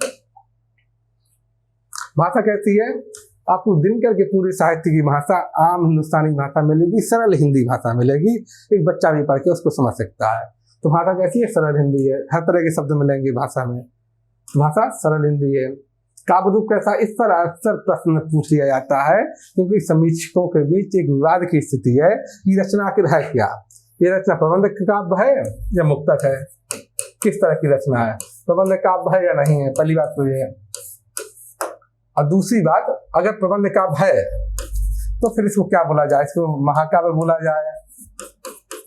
भाषा कैसी है, आपको दिनकर के पूरे साहित्य की भाषा आम हिंदुस्तानी भाषा मिलेगी, सरल हिंदी भाषा मिलेगी, एक बच्चा भी पढ़ के उसको समझ सकता है। तो भाषा कैसी है, सरल हिंदी है, हर तरह के शब्द मिलेंगे भाषा में, भाषा सरल हिंदी है। काव्य रूप कैसा, इस पर अक्सर प्रश्न पूछ लिया जाता है, क्योंकि समीक्षकों के बीच एक विवाद की स्थिति है कि रचना आखिर है क्या, ये रचना प्रबंध काव्य है या मुक्तक है, किस तरह की रचना है, प्रबंध काव्य है या नहीं है, पहली बात तो ये है। और दूसरी बात, अगर प्रबंध काव्य है तो फिर इसको क्या बोला जाए, इसको महाकाव्य बोला जाए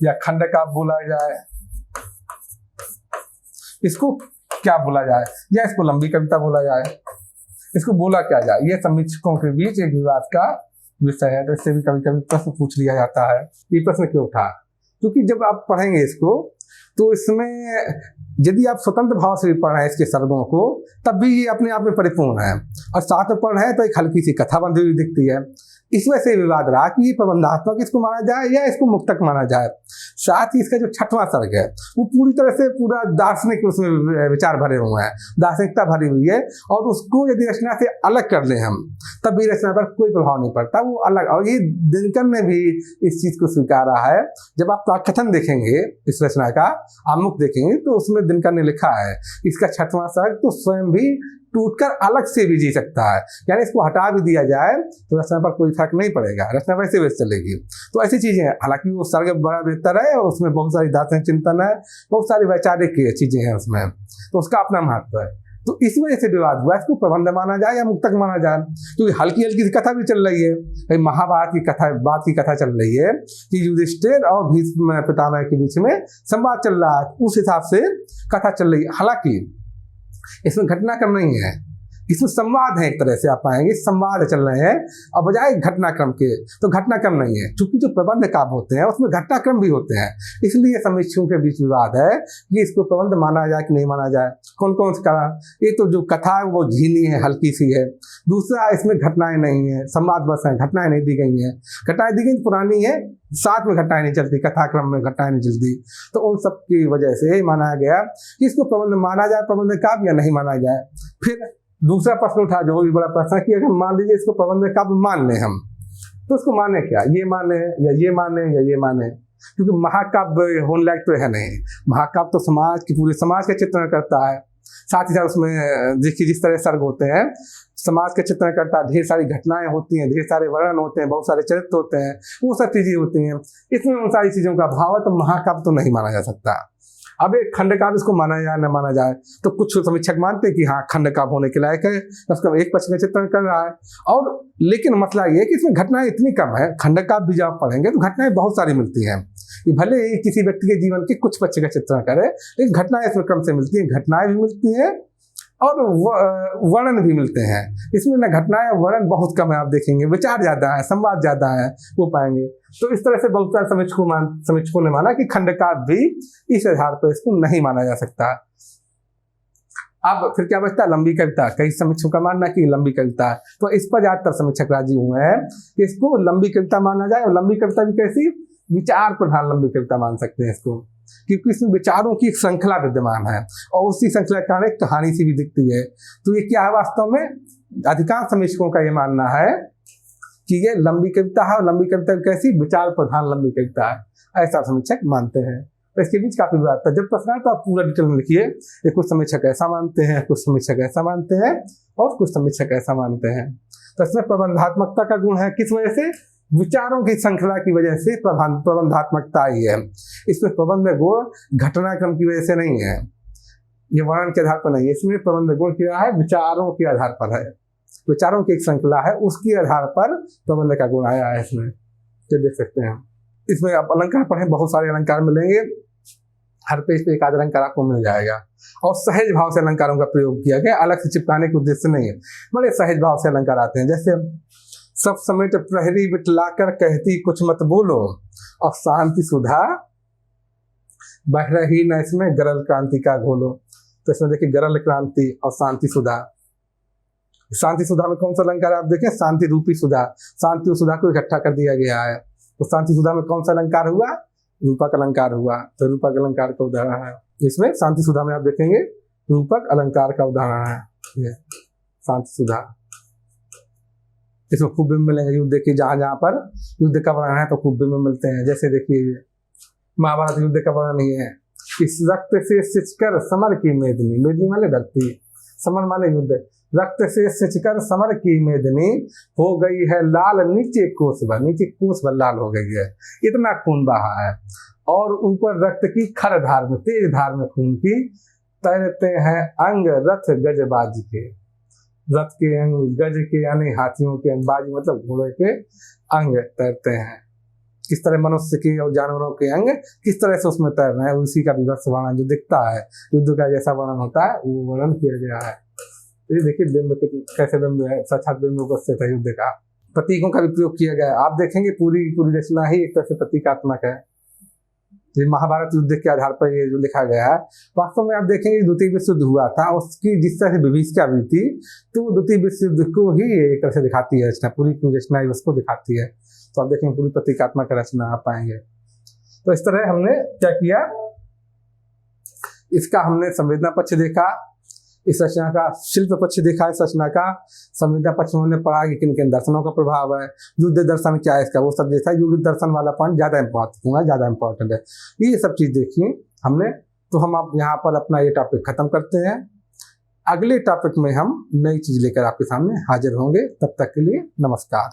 या खंड काव्य बोला जाए, इसको क्या बोला जाए, या इसको लंबी कविता बोला जाए, इसको बोला क्या जाए, ये समीक्षकों के बीच एक विवाद का विषय है। तो इससे भी कभी कभी प्रश्न पूछ लिया जाता है। ये प्रश्न क्यों उठा, क्योंकि जब आप पढ़ेंगे इसको तो इसमें यदि आप स्वतंत्र भाव से भी पढ़ रहे हैं इसके सर्गों को, तब भी ये अपने आप में परिपूर्ण है, और साथ में पढ़ रहे हैं तो एक हल्की सी कथा बंधी हुई दिखती है। इस वजह से विवाद रहा कि ये प्रबंधात्मक इसको माना जाए या इसको मुक्तक माना जाए। साथ ही इसका जो छठवां सर्ग है वो पूरी तरह से पूरा दार्शनिक उसमें विचार भरे हुए हैं, दार्शनिकता भरी हुई है, और उसको यदि रचना से अलग कर लें हम तब भी रचना पर कोई प्रभाव नहीं पड़ता, वो अलग। और ये दिनकर ने भी इस चीज को स्वीकारा है। जब आप कथन देखेंगे इस रचना का, आमुख देखेंगे, तो उसमें दिनकर ने लिखा है इसका छठवां सर्ग तो स्वयं भी टूटकर अलग से भी जी सकता है, यानी इसको हटा भी दिया जाए तो रचना पर कोई फर्क नहीं पड़ेगा, रचना वैसे वैसे चलेगी। तो ऐसी चीजें हैं। हालांकि वो सर्ग बड़ा बेहतर है और उसमें बहुत सारी दार्शनिक चिंतन है, बहुत सारी वैचारिक चीजें हैं उसमें, तो उसका अपना महत्व है। तो इस वजह से विवाद हुआ, इसको प्रबंध माना जाए या मुक्तक माना जाए, क्योंकि हल्की हल्की कथा भी चल रही है। महाभारत की कथा, बात की कथा चल रही है कि युधिष्ठिर और भीष्म पितामह के बीच में संवाद चल रहा है, उस हिसाब से कथा चल रही है। हालांकि इसमें घटनाक्रम नहीं है, इसमें संवाद है, एक तरह से आप पाएंगे संवाद चल रहे हैं और बजाय घटनाक्रम के। तो घटनाक्रम नहीं है, क्योंकि जो प्रबंध काव्य होते हैं उसमें घटनाक्रम भी होते हैं, इसलिए समीक्षकों के बीच विवाद है कि इसको प्रबंध माना जाए कि नहीं माना जाए। कौन कौन सा? एक तो जो कथा है वो झीनी है, हल्की सी है। दूसरा, इसमें घटनाएं नहीं है, संवाद बस है, घटनाएं नहीं दी गई हैं। घटनाएं दी गई पुरानी है, साथ में घटनाएं नहीं चलती, कथाक्रम में घटनाएं नहीं चलती। तो उन सब की वजह से माना गया कि इसको प्रबंध माना जाए, प्रबंध काव्य, या नहीं माना जाए। फिर दूसरा प्रश्न उठा, जो भी बड़ा प्रश्न, कि अगर मान लीजिए इसको प्रबंध काव्य मान लें हम, तो इसको माने क्या? ये माने या ये माने या ये माने? क्योंकि महाकाव्य होने लायक तो है नहीं। महाकाव्य तो समाज की, पूरे समाज का चित्रण करता है, साथ ही साथ उसमें देखिए जिस तरह सर्ग होते हैं समाज का चित्रण करता है, ढेर सारी घटनाएं होती हैं, ढेर सारे वर्णन होते हैं, बहुत सारे चरित्र होते हैं, वो सब चीजें होती हैं। इसमें उन सारी चीजों का अभाव है, तो महाकाव्य तो नहीं माना जा सकता। अब एक खंड काव्य इसको माना जाए न माना जाए, तो कुछ समीक्षक मानते हैं कि हाँ खंड काव्य होने के लायक है, उसका एक पक्ष में चित्रण कर रहा है। और लेकिन मसला ये है कि इसमें घटनाएं इतनी कम है। खंड काव्य भी जब आप पढ़ेंगे तो घटनाएं बहुत सारी मिलती हैं, कि भले ही किसी व्यक्ति के जीवन के कुछ पक्ष का चित्रण करे, लेकिन घटनाएं इसमें कम से मिलती हैं। घटनाएं भी मिलती हैं और वर्णन भी मिलते हैं। इसमें ना घटनाएं, वर्णन बहुत कम है, आप देखेंगे विचार ज्यादा है, संवाद ज्यादा है, वो पाएंगे। तो इस तरह से बहुत सारे समीक्षकों ने माना कि खंड काव्य भी इस आधार पर इसको नहीं माना जा सकता। अब फिर क्या बचता है? लंबी कविता। कई समीक्षकों का मानना कि लंबी कविता है, तो इस पर ज्यादातर समीक्षक राजी हुए हैं कि इसको लंबी कविता माना जाए। और लंबी कविता भी कैसी? विचार प्रधान लंबी कविता मान सकते हैं इसको, क्योंकि इसमें विचारों की एक श्रृंखला विद्यमान है और उसी श्रृंखला के कारण एक कहानी सी भी दिखती है। तो ये क्या है? वास्तव में अधिकांश समीक्षकों का ये मानना है कि ये लंबी कविता है, और लंबी कविता कैसी? विचार प्रधान लंबी कविता है, ऐसा समीक्षक मानते हैं। तो इसके बीच काफी विवाद था। जब प्रश्न है तो आप पूरा डिटेल में लिखिए। ये कुछ समीक्षक ऐसा मानते हैं, कुछ समीक्षक ऐसा मानते हैं, और कुछ समीक्षक ऐसा मानते हैं। तो इसमें प्रबंधात्मकता का गुण है, किस वजह से? विचारों की श्रृंखला की वजह से प्रबंधात्मकता आई है। इसमें प्रबंध गुण घटनाक्रम की वजह से नहीं है, ये वर्णन के आधार पर नहीं है। इसमें प्रबंध गुण क्या है? विचारों के आधार पर है, विचारों की एक श्रृंखला है, उसके आधार पर प्रबंध का गुण आया है इसमें। तो देख सकते हैं इसमें आप अलंकार पढ़ें, बहुत सारे अलंकार मिलेंगे, हर पेज पे एक आध अलंकार आपको मिल जाएगा। और सहज भाव से अलंकारों का प्रयोग किया गया, अलग से चिपकाने के उद्देश्य नहीं है, बड़े सहज भाव से अलंकार आते हैं। जैसे सब समेट प्रहरी बिठलाकर कहती कुछ मत बोलो, और शांति सुधा बह रही न इसमें गरल क्रांति का घोलो। तो इसमें देखिए गरल क्रांति और शांति सुधा। शांति सुधा में कौन सा अलंकार है? आप देखें, शांति रूपी सुधा, शांति और सुधा को इकट्ठा कर दिया गया है। तो शांति सुधा में कौन सा अलंकार हुआ? रूपक अलंकार हुआ। तो रूपक अलंकार का उदाहरण है इसमें। शांति सुधा में आप देखेंगे रूपक अलंकार का उदाहरण है ये शांति सुधा। इसमें खूब बिंब मिलेंगे युद्ध के, जहां जहां पर युद्ध का वर्णन है तो खूब बिंब मिलते हैं। जैसे देखिए महाभारत युद्ध का वर्णन नहीं है, इस रक्त से सिंचकर समर की मेदनी, मेदनी माने धरती, समर माने युद्ध, रक्त से सिंचकर समर की मेदनी हो गई है लाल नीचे कोस भर, नीचे कोस भर लाल हो गई है, इतना खून बहा है। और ऊपर रक्त की खर धार में, तेज धार में खून की तैरते हैं अंग रथ गजबाजी के, रथ के अंग, गज के यानी हाथियों के अंग, बाजी मतलब घोड़े के अंग तैरते हैं। किस तरह मनुष्य के और जानवरों के अंग किस तरह से उसमें तैर रहे हैं, उसी का विभत्स वर्णन जो दिखता है युद्ध का जैसा वर्णन होता है वो वर्णन किया गया है। ये देखिए बिंब कैसे बिंब है, साक्षात बिंब उपस्थित है युद्ध का। प्रतीकों का भी प्रयोग किया गया है। आप देखेंगे पूरी रचना ही एक तरह से प्रतीकात्मक है। ये महाभारत युद्ध के आधार पर ये जो लिखा गया है, वास्तव में आप देखेंगे द्वितीय विश्व युद्ध हुआ था, उसकी जिस तरह से विभीषिका भी थी, तो द्वितीय विश्व युद्ध को ही एक तरह से दिखाती है रचना, पूरी रचना उसको दिखाती है। तो आप देखेंगे पूरी प्रतीकात्मक रचना आप पाएंगे। तो इस तरह हमने क्या किया, इसका हमने संवेदना पक्ष देखा, इस रचना का शिल्प पक्ष देखा, इस रचना का संवेदना पक्ष में हमने पढ़ा कि किन किन दर्शनों का प्रभाव है, युद्ध दर्शन क्या है इसका, वो सब देखा। युद्ध दर्शन वाला पॉइंट ज़्यादा इंपॉर्टेंट है, ये सब चीज़ देखी हमने। तो हम अब यहाँ पर अपना ये टॉपिक खत्म करते हैं। अगले टॉपिक में हम नई चीज़ लेकर आपके सामने हाजिर होंगे। तब तक के लिए नमस्कार।